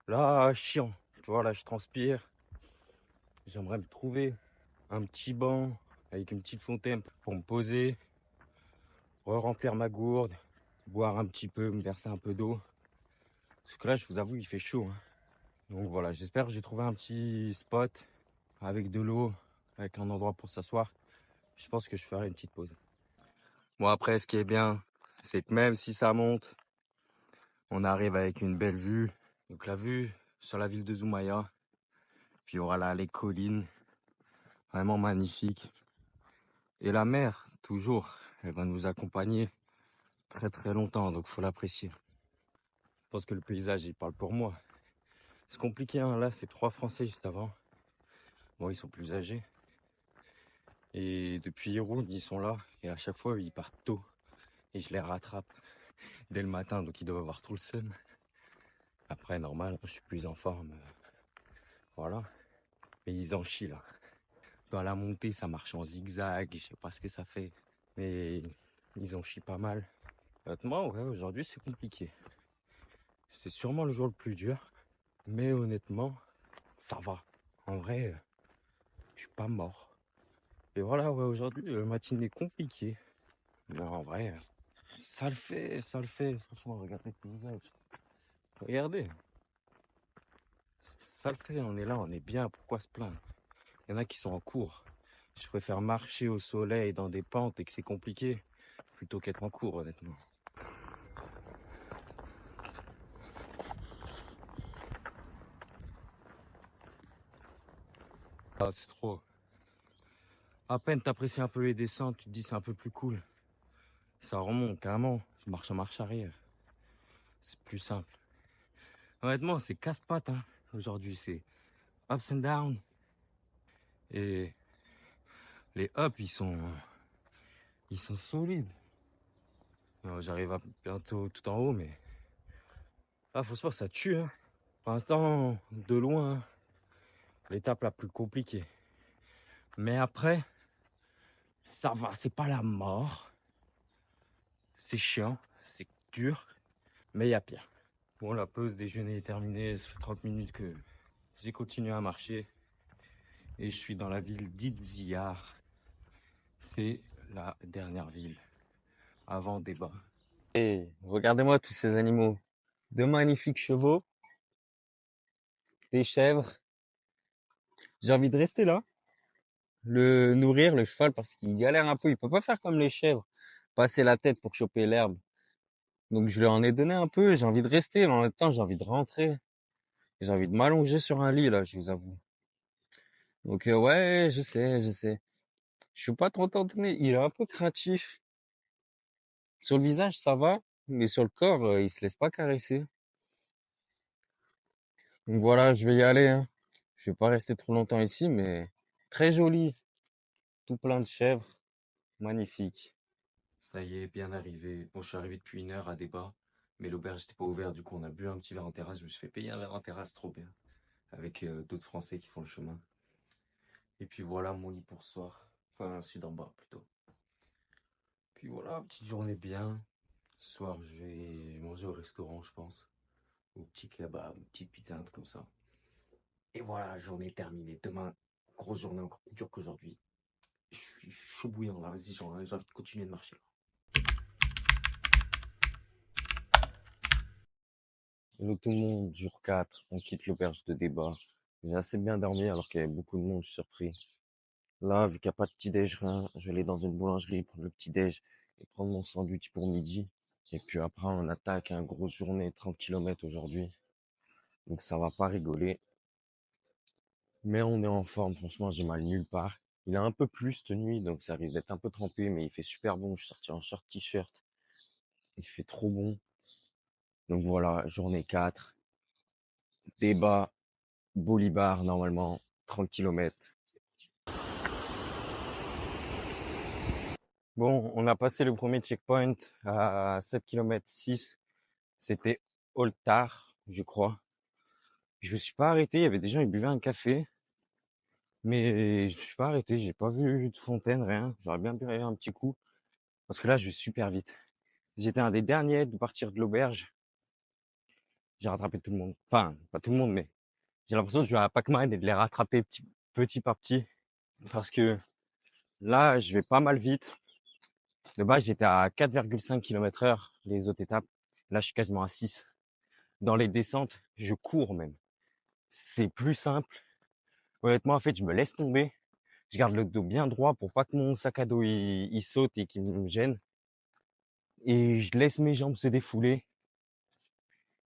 Speaker 1: Là, chiant. Tu vois, là, je transpire. J'aimerais me trouver un petit banc avec une petite fontaine pour me poser, remplir ma gourde, boire un petit peu, me verser un peu d'eau. Parce que là, je vous avoue, il fait chaud, hein. Donc voilà, j'espère que j'ai trouvé un petit spot avec de l'eau, avec un endroit pour s'asseoir. Je pense que je ferai une petite pause. Bon, après, ce qui est bien, c'est que même si ça monte, on arrive avec une belle vue. Donc la vue sur la ville de Zoumaya. Puis voilà, les collines, vraiment magnifiques. Et la mer, toujours, elle va nous accompagner très très longtemps, donc faut l'apprécier. Je pense que le paysage, il parle pour moi. C'est compliqué, hein. Là, c'est 3 Français juste avant. Bon, ils sont plus âgés. Et depuis Irun, ils sont là. Et à chaque fois, ils partent tôt. Et je les rattrape dès le matin, donc ils doivent avoir trop le seum. Après, normal, je suis plus en forme. Voilà. Mais ils en chient là. Dans la montée, ça marche en zigzag. Je sais pas ce que ça fait. Mais ils en chient pas mal. Honnêtement, ouais, aujourd'hui, c'est compliqué. C'est sûrement le jour le plus dur. Mais honnêtement, ça va. En vrai, je suis pas mort. Et voilà, ouais, aujourd'hui, le matinée compliqué. Mais en vrai, ça le fait, ça le fait. Franchement, regardez le paysage. Regardez, ça le fait, on est là, on est bien, pourquoi se plaindre? Il y en a qui sont en cours. Je préfère marcher au soleil dans des pentes et que c'est compliqué plutôt qu'être en cours, honnêtement. Ah, c'est trop. À peine t'apprécies un peu les descentes, tu te dis c'est un peu plus cool. Ça remonte carrément. Je marche en marche arrière. C'est plus simple. Honnêtement, c'est casse-pattes. Hein. Aujourd'hui, c'est ups and down. Et les ups, ils sont solides. Alors, j'arrive bientôt tout en haut, mais là, faut se voir, ça tue. Hein. Pour l'instant, de loin, l'étape la plus compliquée. Mais après, ça va, c'est pas la mort. C'est chiant, c'est dur, mais il y a pire. Bon, la pause déjeuner est terminée, ça fait 30 minutes que j'ai continué à marcher. Et je suis dans la ville d'Itziyar. C'est la dernière ville avant Débat. Et regardez-moi tous ces animaux. De magnifiques chevaux, des chèvres. J'ai envie de rester là, le nourrir, le cheval, parce qu'il galère un peu. Il peut pas faire comme les chèvres, passer la tête pour choper l'herbe. Donc je lui en ai donné un peu, j'ai envie de rester, mais en même temps j'ai envie de rentrer. J'ai envie de m'allonger sur un lit là, je vous avoue. Donc ouais, je sais. Je suis pas trop tenté. Il est un peu craintif. Sur le visage, ça va, mais sur le corps, il se laisse pas caresser. Donc voilà, je vais y aller. Hein. Je vais pas rester trop longtemps ici, mais très joli. Tout plein de chèvres. Magnifique. Ça y est, bien arrivé. Bon, je suis arrivé depuis 1 heure à Débat, mais l'auberge n'était pas ouverte. Du coup, on a bu un petit verre en terrasse. Je me suis fait payer un verre en terrasse, trop bien. Avec d'autres Français qui font le chemin. Et puis voilà mon lit pour ce soir. Enfin, celui d'en bas plutôt. Puis voilà, petite journée bien. Ce soir, je vais manger au restaurant, je pense. Au petit kebab, une petite pizza, un truc comme ça. Et voilà, journée terminée. Demain, grosse journée encore plus dure qu'aujourd'hui. Je suis chaud bouillant là, vas-y, j'ai envie de continuer de marcher. Hello tout le monde, jour 4, on quitte l'auberge de Débat. J'ai assez bien dormi alors qu'il y avait beaucoup de monde, je suis surpris. Là, vu qu'il n'y a pas de petit-déj, rien, je vais aller dans une boulangerie prendre le petit-déj et prendre mon sandwich pour midi. Et puis après, on attaque une grosse journée, 30 km aujourd'hui. Donc ça va pas rigoler. Mais on est en forme, franchement, j'ai mal nulle part. Il a un peu plu cette nuit, donc ça risque d'être un peu trempé, mais il fait super bon. Je suis sorti en short t-shirt. Il fait trop bon. Donc voilà, journée 4. Débat, Bolibar, normalement, 30 km. Bon, on a passé le premier checkpoint à 7 km 6. C'était Oltar, je crois. Je me suis pas arrêté, il y avait des gens, ils buvaient un café. Mais je suis pas arrêté, j'ai pas vu de fontaine, rien. J'aurais bien pu aller un petit coup. Parce que là, je vais super vite. J'étais un des derniers de partir de l'auberge. J'ai rattrapé tout le monde. Enfin, pas tout le monde, mais j'ai l'impression de jouer à Pac-Man et de les rattraper petit par petit. Parce que là, je vais pas mal vite. De base, j'étais à 4,5 km/h les autres étapes. Là, je suis quasiment à 6. Dans les descentes, je cours même. C'est plus simple. Honnêtement, en fait, je me laisse tomber. Je garde le dos bien droit pour pas que mon sac à dos il saute et qu'il me gêne. Et je laisse mes jambes se défouler.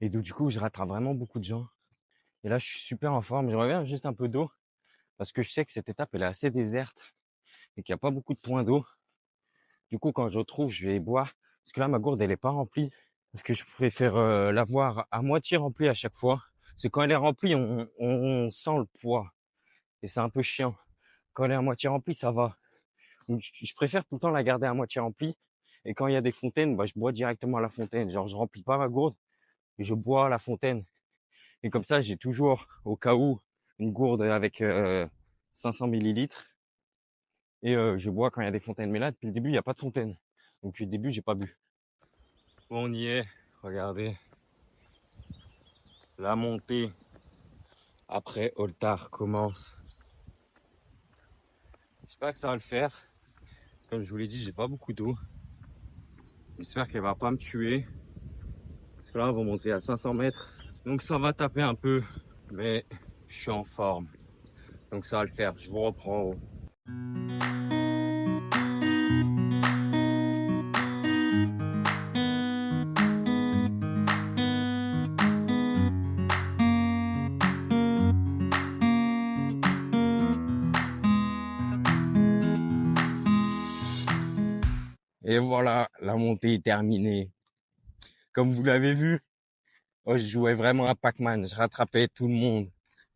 Speaker 1: Et donc, du coup, je rattrape vraiment beaucoup de gens. Et là, je suis super en forme. J'aimerais bien juste un peu d'eau. Parce que je sais que cette étape, elle est assez déserte. Et qu'il n'y a pas beaucoup de points d'eau. Du coup, quand je retrouve, je vais boire. Parce que là, ma gourde, elle est pas remplie. Parce que je préfère l'avoir à moitié remplie à chaque fois. Parce que quand elle est remplie, on sent le poids. Et c'est un peu chiant. Quand elle est à moitié remplie, ça va. Donc, je préfère tout le temps la garder à moitié remplie. Et quand il y a des fontaines, bah, je bois directement à la fontaine. Genre, je remplis pas ma gourde. Je bois à la fontaine. Et comme ça, j'ai toujours, au cas où, une gourde avec 500 millilitres. Et je bois quand il y a des fontaines. Mais là, depuis le début, il n'y a pas de fontaine. Donc, depuis le début, j'ai pas bu. On y est. Regardez. La montée après Oltar commence. J'espère que ça va le faire. Comme je vous l'ai dit, j'ai pas beaucoup d'eau. J'espère qu'elle va pas me tuer. Parce que là, on va monter à 500 mètres. Donc ça va taper un peu. Mais je suis en forme. Donc ça va le faire, je vous reprends. Et voilà, la montée est terminée. Comme vous l'avez vu, je jouais vraiment à Pac-Man. Je rattrapais tout le monde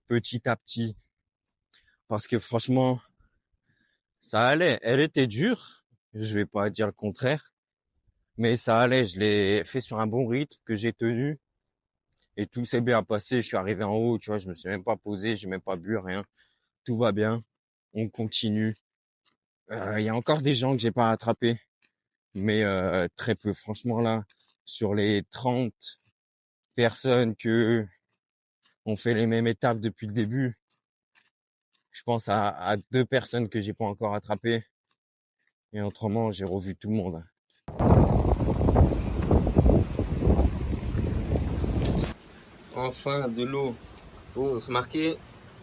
Speaker 1: petit à petit. Parce que franchement, ça allait. Elle était dure. Je vais pas dire le contraire. Mais ça allait. Je l'ai fait sur un bon rythme que j'ai tenu. Et tout s'est bien passé. Je suis arrivé en haut, tu vois. Je me suis même pas posé. J'ai même pas bu, rien. Tout va bien. On continue. Il y a encore des gens que j'ai pas rattrapés. Mais très peu. Franchement, là, sur les 30 personnes que ont fait les mêmes étapes depuis le début, je pense à 2 personnes que j'ai pas encore attrapées. Et autrement, j'ai revu tout le monde. Enfin, de l'eau. Oh, c'est marqué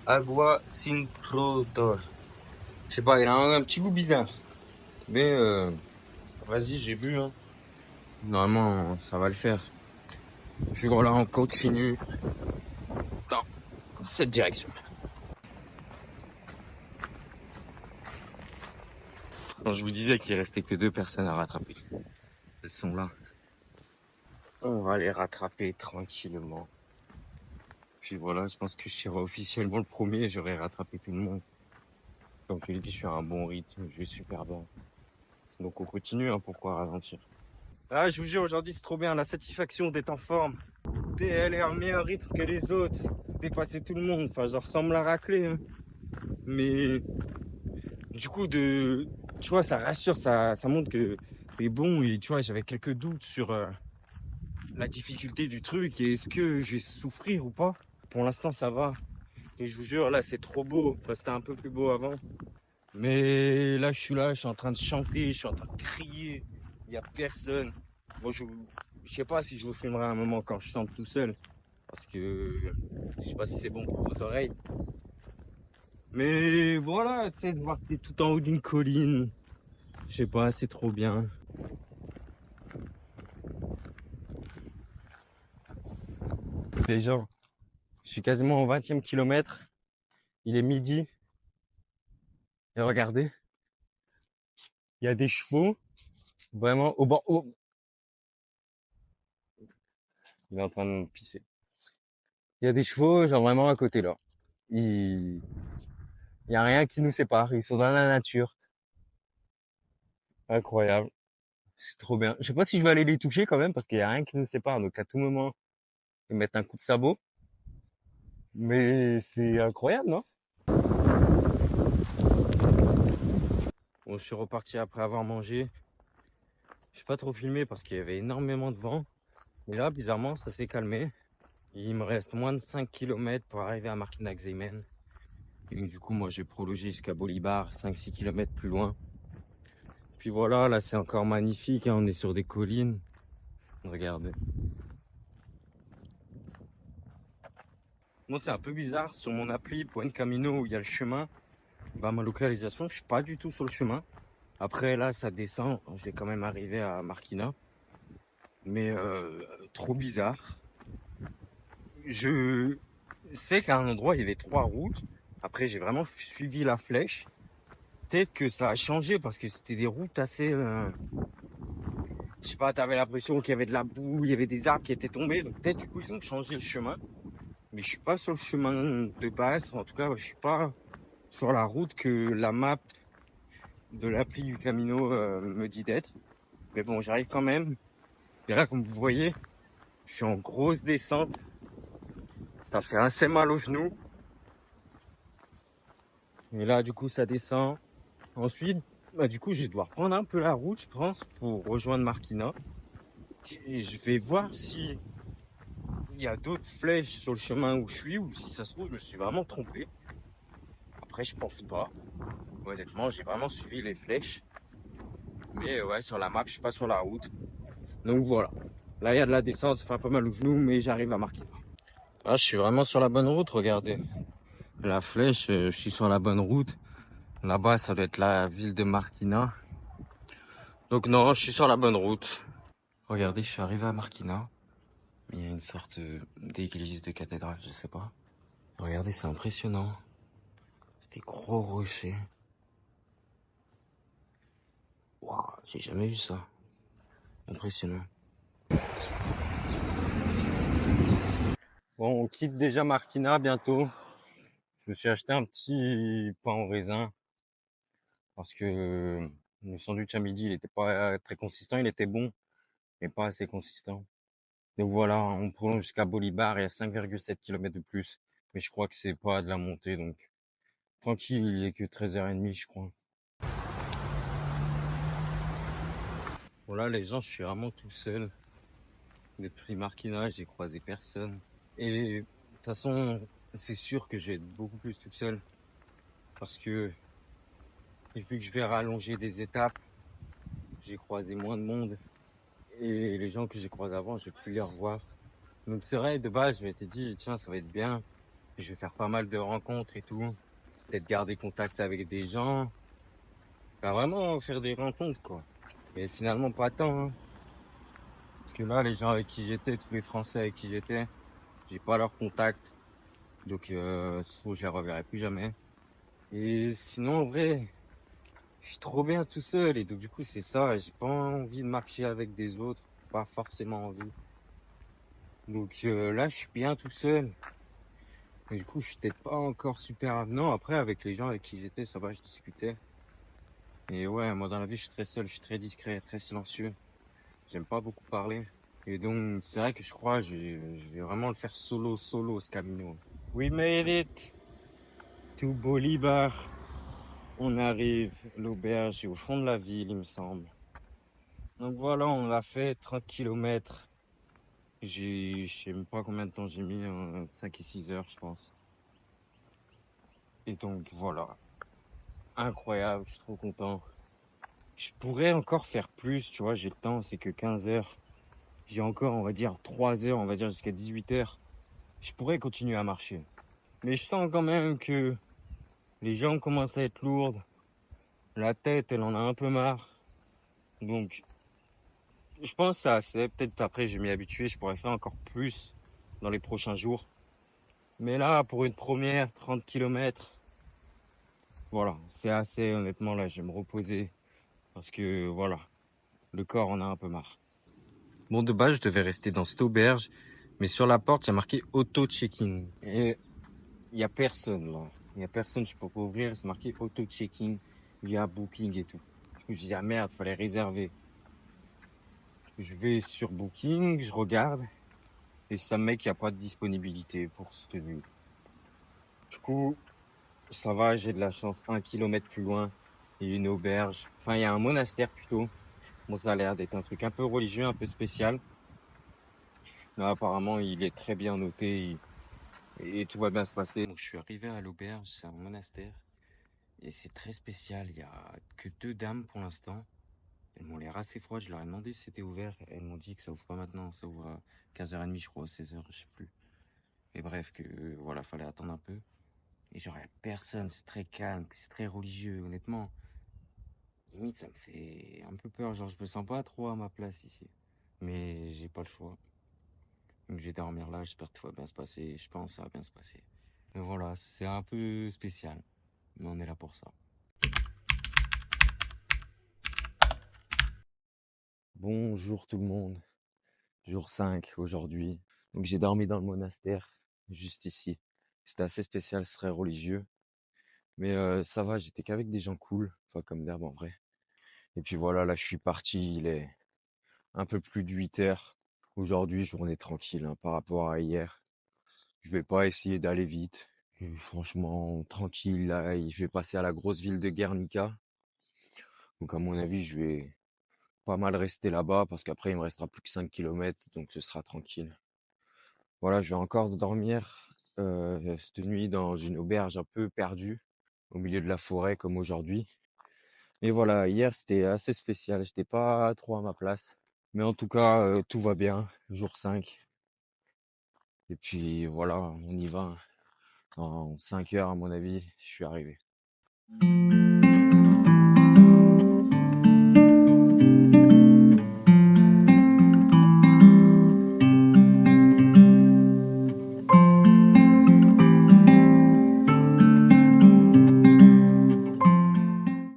Speaker 1: Agua sin Trotor. Je sais pas, il a un petit goût bizarre. Mais vas-y, j'ai bu. Hein. Normalement, ça va le faire. Puis voilà, on continue dans cette direction. Quand je vous disais qu'il restait que 2 personnes à rattraper. Elles sont là. On va les rattraper tranquillement. Puis voilà, je pense que je serai officiellement le premier et j'aurai rattrapé tout le monde. Comme je l'ai dit, je suis à un bon rythme, je vais super bien. Donc on continue, hein, pourquoi ralentir. Ah, je vous jure, aujourd'hui c'est trop bien, la satisfaction d'être en forme. Elle est en meilleur rythme que les autres, dépasser tout le monde, enfin je ressemble à racler. Hein. Mais du coup, tu vois, ça rassure, ça montre que c'est bon. Et tu vois, j'avais quelques doutes sur la difficulté du truc et est-ce que je vais souffrir ou pas. Pour l'instant, ça va. Et je vous jure, là, c'est trop beau. Enfin, c'était un peu plus beau avant. Mais là, je suis en train de chanter, je suis en train de crier. Il n'y a personne. Bon, je sais pas si je vous filmerai un moment quand je chante tout seul. Parce que je sais pas si c'est bon pour vos oreilles. Mais voilà, tu sais, de voir que t'es tout en haut d'une colline. Je sais pas, c'est trop bien. Les gens, je suis quasiment au 20e kilomètre. Il est midi. Et regardez, il y a des chevaux. Vraiment au bord. Oh. Il est en train de pisser. Il y a des chevaux, genre vraiment à côté là. Il y a rien qui nous sépare. Ils sont dans la nature. Incroyable. C'est trop bien. Je sais pas si je vais aller les toucher quand même parce qu'il y a rien qui nous sépare. Donc à tout moment, je vais mettre un coup de sabot. Mais c'est incroyable, non? Bon, je suis reparti après avoir mangé. Je suis pas trop filmé parce qu'il y avait énormément de vent. Mais là, bizarrement, ça s'est calmé. Il me reste moins de 5 km pour arriver à Markinaxemen. Et donc, du coup, moi, j'ai prolongé jusqu'à Bolibar, 5-6 km plus loin. Puis voilà, là, c'est encore magnifique. Hein, on est sur des collines. Regardez. Moi, c'est un peu bizarre. Sur mon appli, Buen Camino, où il y a le chemin, bah, ma localisation, je suis pas du tout sur le chemin. Après, là, ça descend. Je vais quand même arriver à Markina. Mais trop bizarre. Je sais qu'à un endroit, il y avait 3 routes. Après, j'ai vraiment suivi la flèche. Peut-être que ça a changé parce que c'était des routes assez... je sais pas, t'avais l'impression qu'il y avait de la boue, il y avait des arbres qui étaient tombés. Donc peut-être du coup, ils ont changé le chemin. Mais je suis pas sur le chemin de base. En tout cas, je suis pas sur la route que la map de l'appli du Camino me dit d'être. Mais bon, j'arrive quand même. Et là, comme vous voyez, je suis en grosse descente. Ça fait assez mal aux genoux. Et là, du coup, ça descend. Ensuite, bah, du coup, je vais devoir prendre un peu la route, je pense, pour rejoindre Markina. Et je vais voir si il y a d'autres flèches sur le chemin où je suis ou si ça se trouve, je me suis vraiment trompé. Après, je pense pas. Honnêtement, j'ai vraiment suivi les flèches. Mais ouais, sur la map, je suis pas sur la route. Donc voilà. Là, il y a de la descente, ça fait un peu mal aux genoux, mais j'arrive à Markina. Ah, je suis vraiment sur la bonne route, regardez. La flèche, je suis sur la bonne route. Là-bas, ça doit être la ville de Marquina. Donc non, je suis sur la bonne route. Regardez, je suis arrivé à Marquina. Il y a une sorte d'église, de cathédrale, je sais pas. Regardez, c'est impressionnant. Des gros rochers. Waouh, j'ai jamais vu ça. Impressionnant. Bon, on quitte déjà Marquina bientôt. Je me suis acheté un petit pain au raisin parce que le sandwich à midi, il était pas très consistant. Il était bon, mais pas assez consistant. Donc voilà, on prolonge jusqu'à Bolibar et à 5,7 km de plus. Mais je crois que c'est pas de la montée, donc tranquille, il est que 13h30, je crois. Voilà, les gens, je suis vraiment tout seul. Depuis Marquina, j'ai croisé personne. Et de toute façon, c'est sûr que je vais être beaucoup plus tout seul. Parce que vu que je vais rallonger des étapes, j'ai croisé moins de monde. Et les gens que j'ai croisés avant, je vais plus les revoir. Donc c'est vrai, de base, je m'étais dit, tiens, ça va être bien. Je vais faire pas mal de rencontres et tout. Peut-être garder contact avec des gens. Enfin, vraiment faire des rencontres, quoi. Mais finalement, pas tant, hein. Parce que là, les gens avec qui j'étais, tous les Français avec qui j'étais, j'ai pas leur contact. Donc, je les reverrai plus jamais. Et sinon, en vrai, je suis trop bien tout seul. Et donc, du coup, c'est ça. J'ai pas envie de marcher avec des autres. Pas forcément envie. Donc, là, je suis bien tout seul. Et du coup, je suis peut-être pas encore super avenant. Après, avec les gens avec qui j'étais, ça va, je discutais. Et ouais, moi, dans la vie, je suis très seul. Je suis très discret, très silencieux. J'aime pas beaucoup parler. Et donc, c'est vrai que je crois, je vais vraiment le faire solo, ce camino. We made it to Bolivar. On arrive, l'auberge est au fond de la ville, il me semble. Donc voilà, on l'a fait, 30 kilomètres. Je sais même pas combien de temps j'ai mis, 5 et 6 heures, je pense. Et donc voilà, incroyable, je suis trop content. Je pourrais encore faire plus, tu vois, j'ai le temps, c'est que 15 heures. J'ai encore, on va dire, 3 heures, on va dire jusqu'à 18 heures. Je pourrais continuer à marcher. Mais je sens quand même que les jambes commencent à être lourdes. La tête, elle en a un peu marre. Donc, je pense que c'est assez. Peut-être après, je vais m'y habituer. Je pourrais faire encore plus dans les prochains jours. Mais là, pour une première 30 kilomètres, voilà, c'est assez. Honnêtement, là, je vais me reposer. Parce que, voilà, le corps en a un peu marre. Bon, de base, je devais rester dans cette auberge. Mais sur la porte, il y a marqué auto-checking. Et il n'y a personne, là. Il n'y a personne, je peux pas ouvrir. C'est marqué auto-checking via Booking et tout. Du coup, j'ai dit, ah merde, fallait réserver. Je vais sur Booking, je regarde. Et ça me met qu'il n'y a pas de disponibilité pour cette nuit. Du coup, ça va, j'ai de la chance. 1 kilomètre plus loin, il y a une auberge. Enfin, il y a un monastère plutôt. Bon, ça a l'air d'être un truc un peu religieux, un peu spécial. Mais apparemment, il est très bien noté et tout va bien se passer. Donc, je suis arrivé à l'auberge, c'est un monastère. Et c'est très spécial. Il y a que 2 dames pour l'instant. Elles m'ont l'air assez froides. Je leur ai demandé si c'était ouvert. Elles m'ont dit que ça ouvre pas maintenant. Ça ouvre à 15h30, je crois, 16h, je sais plus. Mais bref, que voilà, fallait attendre un peu. Et genre, y a personne, c'est très calme, c'est très religieux, honnêtement. Limite, ça me fait un peu peur. Genre, je me sens pas trop à ma place ici. Mais j'ai pas le choix. Donc, je vais dormir là. J'espère que tout va bien se passer. Je pense que ça va bien se passer. Mais voilà, c'est un peu spécial. Mais on est là pour ça. Bonjour tout le monde. Jour 5 aujourd'hui. Donc j'ai dormi dans le monastère, juste ici. C'était assez spécial, c'est très religieux. Mais ça va, j'étais qu'avec des gens cool, enfin comme d'hab en vrai. Et puis voilà, là je suis parti, il est un peu plus de 8 heures. Aujourd'hui, journée tranquille hein, par rapport à hier. Je vais pas essayer d'aller vite. Franchement, tranquille, là, je vais passer à la grosse ville de Guernica. Donc à mon avis, je vais pas mal rester là-bas parce qu'après il me restera plus que 5 kilomètres, donc ce sera tranquille. Voilà, je vais encore dormir cette nuit dans une auberge un peu perdue au milieu de la forêt comme aujourd'hui. Mais voilà, hier c'était assez spécial, j'étais pas trop à ma place. Mais en tout cas, tout va bien, jour 5. Et puis voilà, on y va.
Speaker 2: En 5 heures, à mon avis, je suis arrivé.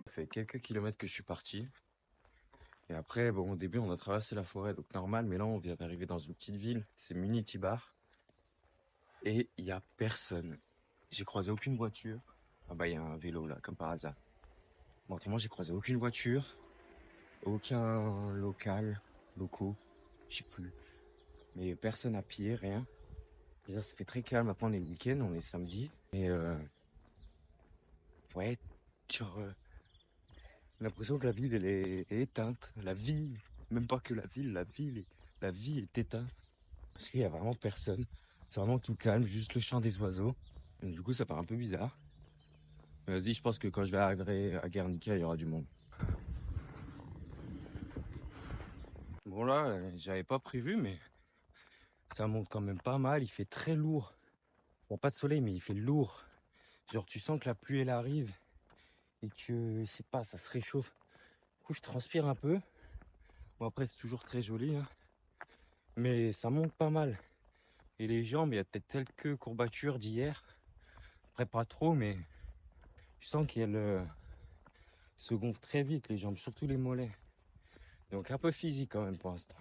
Speaker 2: Ça fait quelques kilomètres que je suis parti. Et après, bon, au début, on a traversé la forêt, donc normal, mais là, on vient d'arriver dans une petite ville, c'est Munity Bar. Et il n'y a personne. J'ai croisé aucune voiture. Ah bah, il y a un vélo là, comme par hasard. Bon, autrement, j'ai croisé aucune voiture, aucun locaux, je sais plus. Mais personne à pied, rien. Déjà, ça fait très calme. Après, on est le week-end, on est samedi. Et ouais, genre, j'ai l'impression que la ville, elle est éteinte. La vie, même pas que la ville, la vie est éteinte. Parce qu'il y a vraiment personne. C'est vraiment tout calme, juste le chant des oiseaux. Et du coup, ça paraît un peu bizarre. Mais vas-y, je pense que quand je vais arriver à Guernica, il y aura du monde. Bon là, j'avais pas prévu, mais ça monte quand même pas mal. Il fait très lourd. Bon, pas de soleil, mais il fait lourd. Genre, tu sens que la pluie, elle arrive. Et que, je sais pas, ça se réchauffe. Du coup, je transpire un peu. Bon, après, c'est toujours très joli, hein. Mais ça monte pas mal. Et les jambes, il y a peut-être quelques courbatures d'hier. Après, pas trop, mais je sens qu'elles se gonflent très vite, les jambes, surtout les mollets. Donc, un peu physique quand même pour l'instant.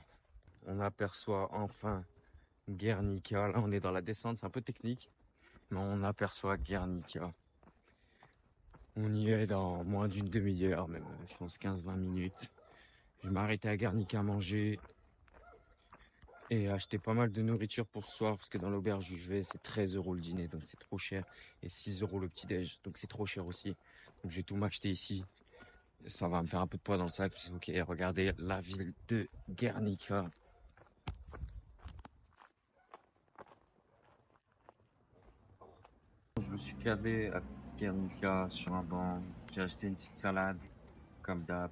Speaker 2: On aperçoit enfin Guernica. Là, on est dans la descente, c'est un peu technique. Mais on aperçoit Guernica. On y est dans moins d'une demi-heure, même, je pense 15-20 minutes. Je vais m'arrêter à Guernica à manger et acheter pas mal de nourriture pour ce soir parce que dans l'auberge où je vais, c'est 13 € le dîner, donc c'est trop cher. Et 6 € le petit-déj, donc c'est trop cher aussi. Donc je vais tout m'acheter ici. Ça va me faire un peu de poids dans le sac. Ok, regardez la ville de Guernica. Je me suis calé à Guernica sur un banc. J'ai acheté une petite salade, comme d'hab,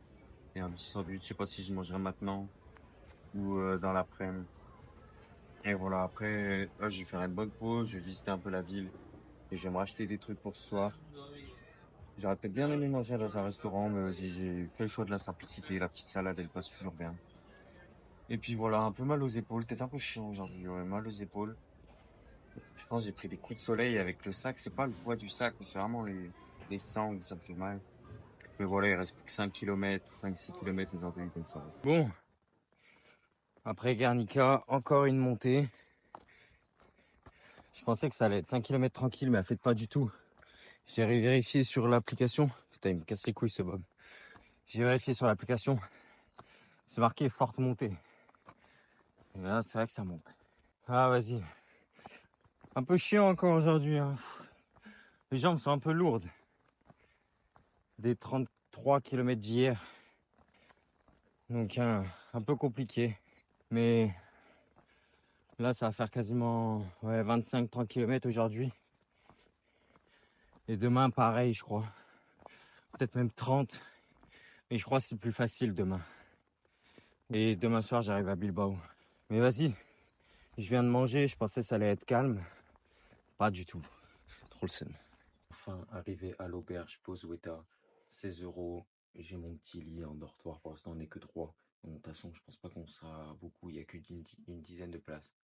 Speaker 2: et un petit sandwich. Je sais pas si je mangerai maintenant ou dans l'après-midi. Et voilà, après, là, je vais faire une bonne pause, je vais visiter un peu la ville et je vais me racheter des trucs pour ce soir. J'aurais peut-être bien aimé manger dans un restaurant, mais vas-y, j'ai fait le choix de la simplicité. La petite salade, elle passe toujours bien. Et puis voilà, un peu mal aux épaules, peut-être un peu chiant aujourd'hui, ouais, mal aux épaules. Je pense que j'ai pris des coups de soleil avec le sac. C'est pas le poids du sac, mais c'est vraiment les sangles, ça me fait mal. Mais voilà, il reste plus que 5 km, 5-6 km aujourd'hui, comme ça. Bon, après Guernica, encore une montée. Je pensais que ça allait être 5 km tranquille, mais elle fait pas du tout. J'ai vérifié sur l'application. Putain, il me casse les couilles ce Bob. J'ai vérifié sur l'application. C'est marqué forte montée. Et là, c'est vrai que ça monte. Ah, vas-y. Un peu chiant encore aujourd'hui, hein. Les jambes sont un peu lourdes. Des 33 km d'hier. Donc, un peu compliqué. Mais là, ça va faire quasiment 25-30 km aujourd'hui. Et demain, pareil, je crois. Peut-être même 30. Mais je crois que c'est plus facile demain. Et demain soir, j'arrive à Bilbao. Mais vas-y, je viens de manger, je pensais que ça allait être calme. Pas du tout. Trop le seum. Enfin, arrivé à l'auberge Pozueta, 16 €. J'ai mon petit lit en dortoir. Pour l'instant, on n'est que 3. Bon, de toute façon, je pense pas qu'on sera beaucoup. Il n'y a qu'une dizaine de places.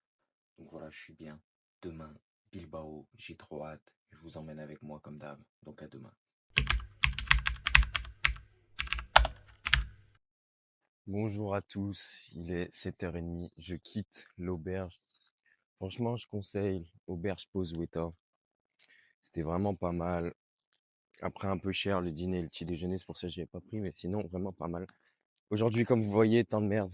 Speaker 2: Donc voilà, je suis bien. Demain, Bilbao, j'ai trop hâte. Je vous emmène avec moi comme d'hab. Donc à demain. Bonjour à tous, il est 7h30. Je quitte l'auberge. Franchement, je conseille auberge Pozueta. C'était vraiment pas mal. Après, un peu cher le dîner et le petit déjeuner, c'est pour ça que j'y ai pas pris, mais sinon, vraiment pas mal. Aujourd'hui, comme vous voyez, temps de merde.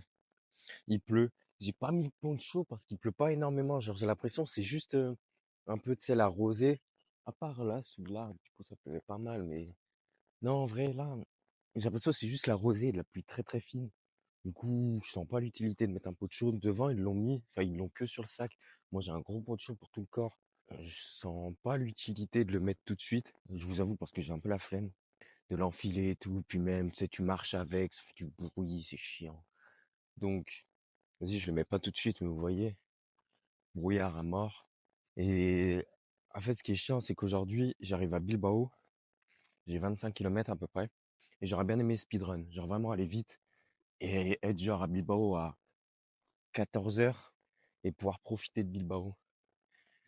Speaker 2: Il pleut. J'ai pas mis le poncho parce qu'il pleut pas énormément. Genre, j'ai l'impression que c'est juste un peu de sel à rosée. À part là, sous l'arbre, du coup, ça pleuvait pas mal, mais non, en vrai, là, j'ai l'impression que c'est juste la rosée, de la pluie très très fine. Du coup, je sens pas l'utilité de mettre un poncho devant. Ils l'ont mis, enfin, ils l'ont que sur le sac. Moi, j'ai un gros poncho pour tout le corps. Je sens pas l'utilité de le mettre tout de suite. Je vous avoue, parce que j'ai un peu la flemme de l'enfiler et tout. Puis même, tu sais, tu marches avec, ça fait du bruit, c'est chiant. Donc, vas-y, je le mets pas tout de suite, mais vous voyez, brouillard à mort. Et En fait, ce qui est chiant, c'est qu'aujourd'hui, j'arrive à Bilbao, j'ai 25 kilomètres à peu près, et j'aurais bien aimé speedrun, genre vraiment aller vite et être genre à Bilbao à 14 heures et pouvoir profiter de Bilbao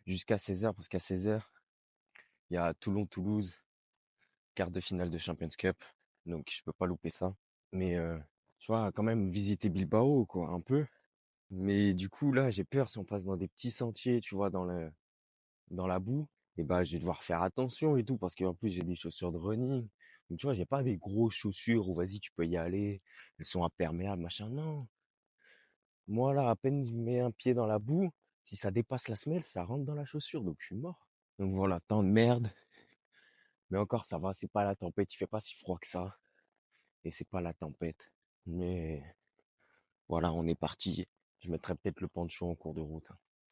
Speaker 2: jusqu'à 16 heures, parce qu'à 16 heures, il y a Toulon-Toulouse, quart de finale de Champions Cup, donc je peux pas louper ça. Mais tu vois, quand même visiter Bilbao, quoi, un peu. Mais du coup, là, j'ai peur si on passe dans des petits sentiers, tu vois, dans la boue, et bah, je vais devoir faire attention et tout, parce qu'en plus, j'ai des chaussures de running. Donc, tu vois, j'ai pas des grosses chaussures où vas-y, tu peux y aller, elles sont imperméables, machin. Non. Moi, là, à peine je mets un pied dans la boue, si ça dépasse la semelle, ça rentre dans la chaussure, donc je suis mort. Donc voilà, tant de merde. Mais encore, ça va, c'est pas la tempête, il fait pas si froid que ça. Et c'est pas la tempête. Mais voilà, on est parti. Je mettrai peut-être le poncho en cours de route.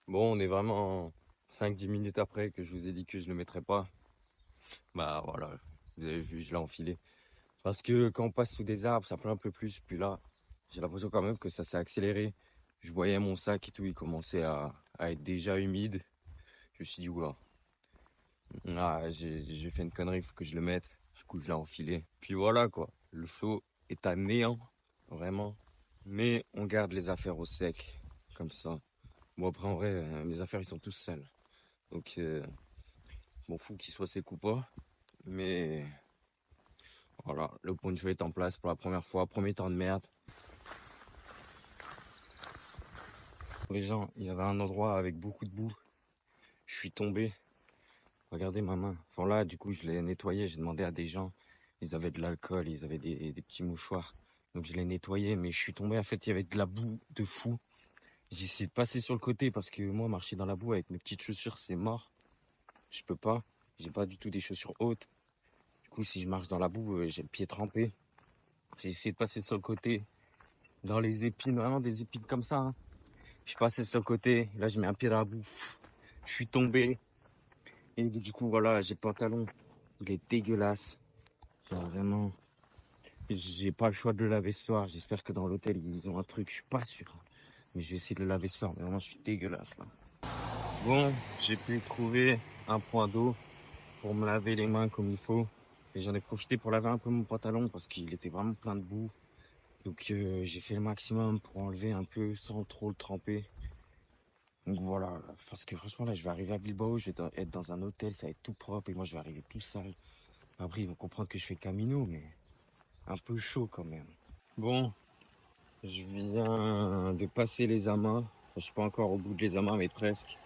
Speaker 2: Bon, on est vraiment 5-10 minutes après que je vous ai dit que je le mettrais pas. Bah voilà, vous avez vu, je l'ai enfilé. Parce que quand on passe sous des arbres, ça pleut un peu plus. Puis là, j'ai l'impression quand même que ça s'est accéléré. Je voyais mon sac et tout, il commençait à être déjà humide. Je me suis dit, oula, j'ai fait une connerie, il faut que je le mette. Du coup, je l'ai enfilé. Puis voilà quoi, le flot est à néant, vraiment. Mais on garde les affaires au sec, comme ça. Bon après en vrai, mes affaires ils sont tous sales. Donc je m'en fous qu'ils soient secs ou pas. Mais voilà, le poncho est en place pour la première fois. Premier temps de merde. Les gens, il y avait un endroit avec beaucoup de boue. Je suis tombé. Regardez ma main. Enfin là, du coup, je l'ai nettoyé. J'ai demandé à des gens. Ils avaient de l'alcool, ils avaient des petits mouchoirs. Donc je l'ai nettoyé, mais je suis tombé. En fait, il y avait de la boue de fou. J'ai essayé de passer sur le côté parce que moi, marcher dans la boue avec mes petites chaussures, c'est mort. Je peux pas. J'ai pas du tout des chaussures hautes. Du coup, si je marche dans la boue, j'ai le pied trempé. J'ai essayé de passer sur le côté, dans les épines, vraiment des épines comme ça, hein. Je suis passé sur le côté. Là, je mets un pied dans la boue. Je suis tombé. Et du coup, voilà, j'ai le pantalon. Il est dégueulasse. Genre vraiment. J'ai pas le choix de le laver ce soir. J'espère que dans l'hôtel, ils ont un truc. Je suis pas sûr. Mais je vais essayer de le laver ce soir. Mais vraiment, je suis dégueulasse là. Bon, j'ai pu trouver un point d'eau pour me laver les mains comme il faut. Et j'en ai profité pour laver un peu mon pantalon parce qu'il était vraiment plein de boue. Donc j'ai fait le maximum pour enlever un peu sans trop le tremper. Donc voilà, parce que franchement là je vais arriver à Bilbao, je vais être dans un hôtel, ça va être tout propre et moi je vais arriver tout sale. Après ils vont comprendre que je fais Camino, mais un peu chaud quand même. Bon, je viens de passer les amas. Enfin, je suis pas encore au bout de les amas, mais presque.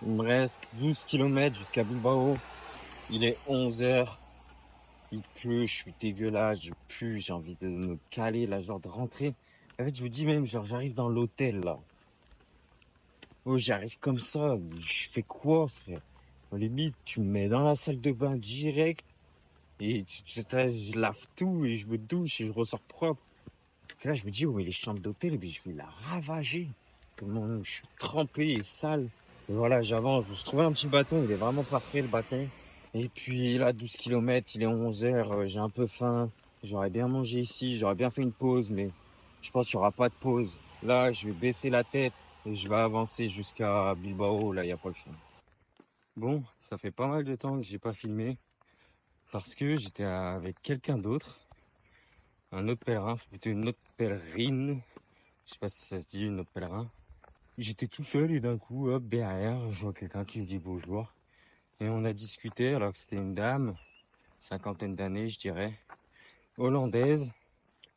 Speaker 2: Il me reste 12 kilomètres jusqu'à Bilbao. Il est 11 heures. Il pleut, je suis dégueulasse, je pue, j'ai envie de me caler là, genre de rentrer. En fait, je vous dis même, genre j'arrive dans l'hôtel là. Oh, j'arrive comme ça, je fais quoi, frère? Au limite, tu me mets dans la salle de bain direct et je lave tout et je me douche et je ressors propre. Et là, je me dis, oh, mais les chambres d'hôtel, mais je vais la ravager. Comment je suis trempé et sale. Et voilà, j'avance, je me suis trouvé un petit bâton, il est vraiment parfait le bâton. Et puis là, 12 kilomètres, il est 11 heures, j'ai un peu faim. J'aurais bien mangé ici, j'aurais bien fait une pause, mais je pense qu'il n'y aura pas de pause. Là, je vais baisser la tête et je vais avancer jusqu'à Bilbao, là, il n'y a pas le choix. Bon, ça fait pas mal de temps que j'ai pas filmé parce que j'étais avec quelqu'un d'autre, un autre pèlerin, c'est plutôt une autre pèlerine. Je sais pas si ça se dit, une autre pèlerin. J'étais tout seul et d'un coup, hop, derrière, je vois quelqu'un qui me dit bonjour. Et on a discuté alors que c'était une dame, cinquantaine d'années, je dirais, hollandaise.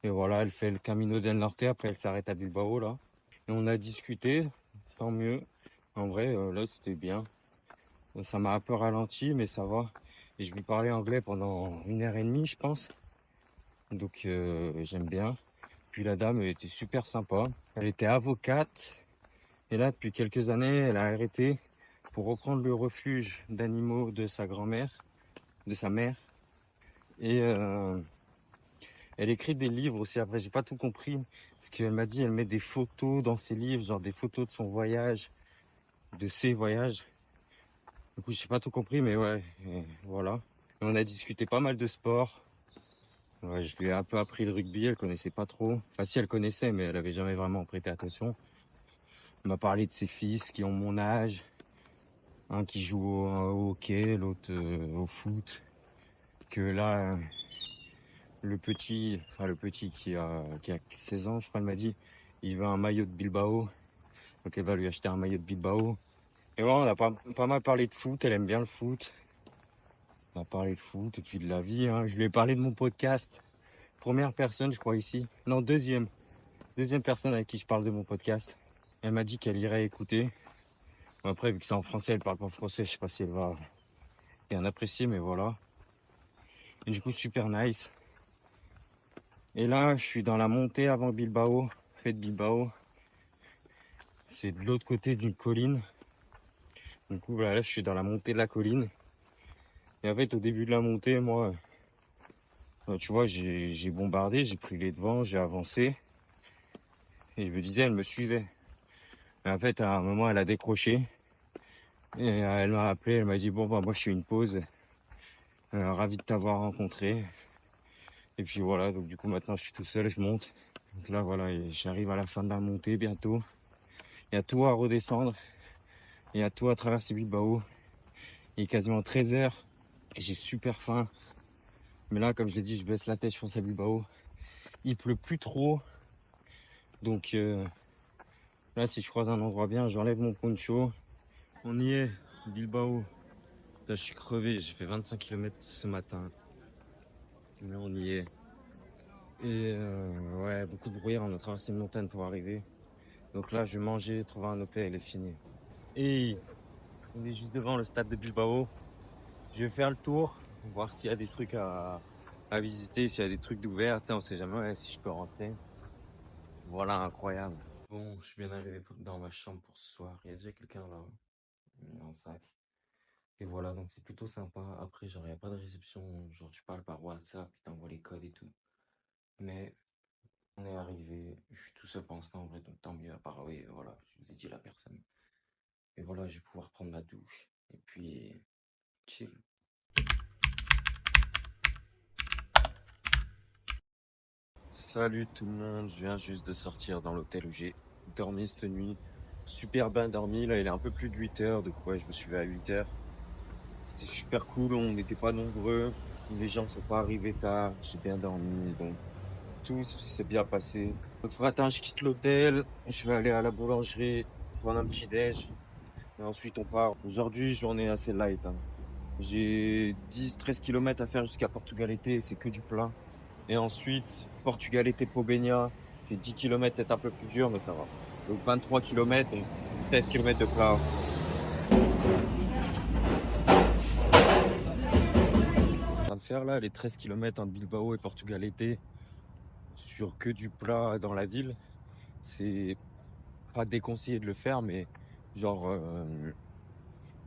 Speaker 2: Et voilà, elle fait le Camino del Norte, après elle s'arrête à Bilbao, là. Et on a discuté, tant mieux. En vrai, là, c'était bien. Ça m'a un peu ralenti, mais ça va. Et je lui parlais anglais pendant 1 heure et demie, je pense. Donc, j'aime bien. Puis la dame, elle était super sympa. Elle était avocate. Et là, depuis quelques années, elle a arrêté pour reprendre le refuge d'animaux de sa grand-mère, de sa mère. Et elle écrit des livres aussi. Après, j'ai pas tout compris. Ce qu'elle m'a dit, elle met des photos dans ses livres, genre des photos de son voyage, de ses voyages. Du coup, j'ai pas tout compris, mais ouais, et voilà. Et on a discuté pas mal de sport. Ouais, je lui ai un peu appris le rugby, elle connaissait pas trop. Enfin, si elle connaissait, mais elle avait jamais vraiment prêté attention. Elle m'a parlé de ses fils qui ont mon âge. Un qui joue au hockey, l'autre au foot. Que là, le petit qui a 16 ans, je crois, elle m'a dit, il veut un maillot de Bilbao. Donc elle va lui acheter un maillot de Bilbao. Et voilà, on a pas mal parlé de foot, elle aime bien le foot. On a parlé de foot et puis de la vie, hein. Je lui ai parlé de mon podcast. Première personne, je crois, ici. Non, deuxième. Deuxième personne avec qui je parle de mon podcast. Elle m'a dit qu'elle irait écouter. Bon, après, vu que c'est en français, elle parle pas français, je sais pas si elle va bien apprécier, mais voilà. Et du coup, super nice. Et là, je suis dans la montée avant Bilbao, près de Bilbao. C'est de l'autre côté d'une colline. Du coup, voilà, là, je suis dans la montée de la colline. Et en fait, au début de la montée, moi, tu vois, j'ai bombardé, j'ai pris les devants, j'ai avancé. Et je me disais, elle me suivait. Mais en fait, à un moment, elle a décroché. Et elle m'a appelé, elle m'a dit, bon, bah, moi, je fais une pause. Ravi de t'avoir rencontré. Et puis voilà, donc du coup, maintenant, je suis tout seul, je monte. Donc là, voilà, et j'arrive à la fin de la montée bientôt. Il y a tout à redescendre. Il y a tout à traverser Bilbao. Il est quasiment 13 h. Et j'ai super faim. Mais là, comme je l'ai dit, je baisse la tête, je fonce à Bilbao. Il pleut plus trop. Donc là, si je croise un endroit bien, j'enlève mon poncho. On y est, Bilbao. Là, je suis crevé, j'ai fait 25 km ce matin. Mais on y est. Et ouais, beaucoup de brouillard, on a traversé une montagne pour arriver. Donc là, je vais manger, trouver un hôtel et fini. Et on est juste devant le stade de Bilbao. Je vais faire le tour, voir s'il y a des trucs à visiter, s'il y a des trucs d'ouvert. Tu sais, on sait jamais, ouais, si je peux rentrer. Voilà, incroyable. Bon, je viens d'arriver dans ma chambre pour ce soir. Il y a déjà quelqu'un là, en sac. Et voilà, donc c'est plutôt sympa. Après, genre, il n'y a pas de réception. Genre, tu parles par WhatsApp, tu t'envoies les codes et tout. Mais on est arrivé. Je suis tout seul pour l'instant, en vrai, donc tant mieux. À part, oui, voilà, je vous ai dit la personne. Et voilà, je vais pouvoir prendre ma douche. Et puis, chill. Salut tout le monde, je viens juste de sortir dans l'hôtel où j'ai dormi cette nuit. Super bien dormi, là il est un peu plus de 8 heures, donc ouais, je me suis levé à 8 heures. C'était super cool, on n'était pas nombreux, les gens sont pas arrivés tard, j'ai bien dormi, donc tout s'est bien passé. Donc ce matin, je quitte l'hôtel, je vais aller à la boulangerie, prendre un petit déj, et ensuite on part. Aujourd'hui, journée assez light, hein. J'ai 10-13 km à faire jusqu'à Portugalete, c'est que du plat. Et ensuite, Portugalete Pobegna, c'est 10 km, peut-être un peu plus dur, mais ça va. Donc 23 km et 13 km de plat. On va faire là les 13 km entre Bilbao et Portugalete sur que du plat dans la ville. C'est pas déconseillé de le faire, mais genre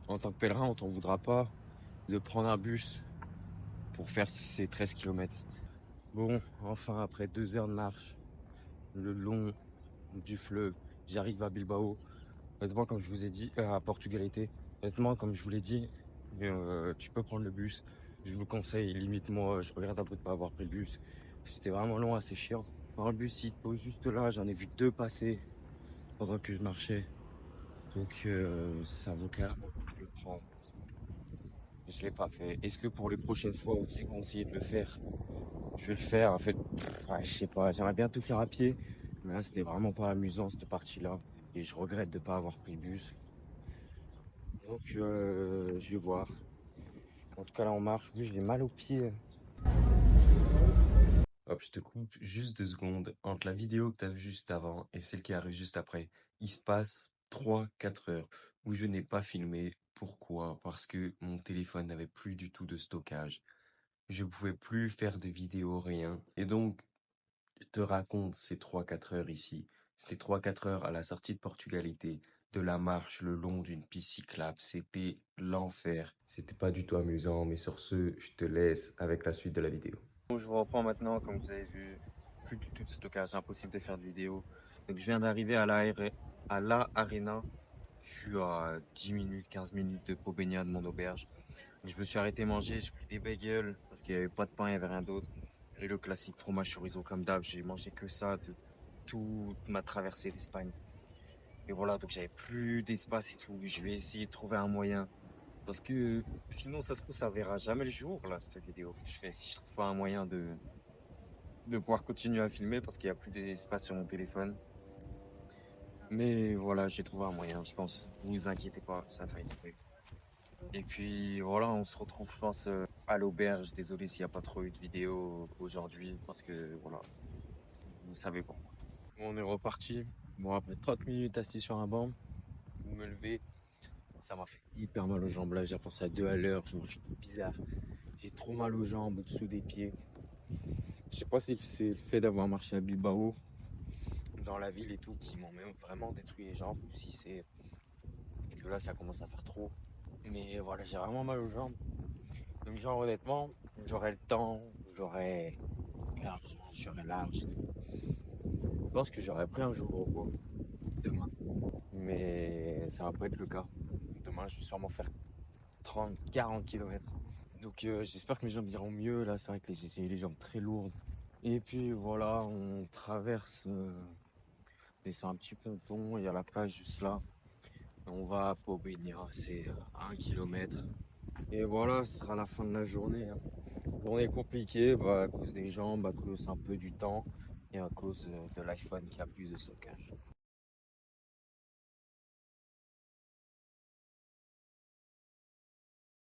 Speaker 2: en tant que pèlerin, on t'en voudra pas de prendre un bus pour faire ces 13 km. Bon, enfin, après 2 heures de marche, le long du fleuve, j'arrive à Bilbao. Honnêtement, comme je vous ai dit, à Portugalete, honnêtement, comme je vous l'ai dit, tu peux prendre le bus. Je vous le conseille, limite moi, je regrette un peu de pas avoir pris le bus. C'était vraiment long, assez chiant. Par le bus, il te pose juste là, j'en ai vu 2 passer pendant que je marchais. Donc ça vaut clairement le prendre. Je l'ai pas fait. Est-ce que pour les prochaines fois où c'est conseillé de le faire, je vais le faire? En fait, ouais, je sais pas, j'aimerais bien tout faire à pied. Mais là, c'était vraiment pas amusant cette partie-là. Et je regrette de pas avoir pris le bus. Donc je vais voir. En tout cas là on marche. Lui j'ai mal aux pieds. Hop, je te coupe juste 2 secondes. Entre la vidéo que tu as vue juste avant et celle qui arrive juste après, il se passe 3-4 heures où je n'ai pas filmé. Pourquoi? Parce que mon téléphone n'avait plus du tout de stockage. Je pouvais plus faire de vidéos, rien. Et donc, je te raconte ces 3-4 heures ici. C'était 3-4 heures à la sortie de Portugalete, de la marche le long d'une piste cyclable. C'était l'enfer. C'était pas du tout amusant, mais sur ce, je te laisse avec la suite de la vidéo. Bon, je vous reprends maintenant, comme vous avez vu, plus du tout de stockage, impossible de faire de vidéo. Donc je viens d'arriver à la Arena. Je suis à 10 minutes, 15 minutes de Pobegna de mon auberge. Je me suis arrêté manger, j'ai pris des bagels parce qu'il n'y avait pas de pain, il n'y avait rien d'autre. Et le classique fromage chorizo comme d'hab, j'ai mangé que ça de toute ma traversée d'Espagne.
Speaker 1: Et voilà, donc j'avais plus d'espace et tout. Je vais essayer de trouver un moyen. Parce que sinon, ça se trouve, ça verra jamais le jour, là, cette vidéo. Je fais si je trouve pas un moyen de pouvoir continuer à filmer parce qu'il y a plus d'espace sur mon téléphone. Mais voilà, j'ai trouvé un moyen, je pense. Ne vous inquiétez pas, ça va être fait. Et puis voilà, on se retrouve, je pense, à l'auberge. Désolé s'il n'y a pas trop eu de vidéo aujourd'hui parce que voilà, vous savez pourquoi. On est reparti. Bon, après 30 minutes assis sur un banc, vous me levez. Ça m'a fait hyper mal aux jambes là, j'ai foncé à 2 à l'heure, je marche bizarre. J'ai trop mal aux jambes, au-dessous des pieds. Je sais pas si c'est le fait d'avoir marché à Bilbao, dans la ville et tout, qui m'ont même vraiment détruit les jambes, ou si c'est que là ça commence à faire trop. Mais voilà, j'ai vraiment mal aux jambes. Donc genre honnêtement, j'aurai le temps, j'aurai large, je serai large. Je pense que j'aurais pris un jour au repos demain. Mais ça va pas être le cas. Demain, je vais sûrement faire 30, 40 km. Donc j'espère que mes jambes iront mieux. Là, c'est vrai que j'ai les jambes très lourdes. Et puis voilà, on traverse, et c'est un petit ponton, il y a la plage juste là. On va à Pobenia, c'est à 1 km. Et voilà, ce sera la fin de la journée, hein. Journée compliquée, bah, à cause des jambes, à cause un peu du temps et à cause de l'iPhone qui a plus de stockage.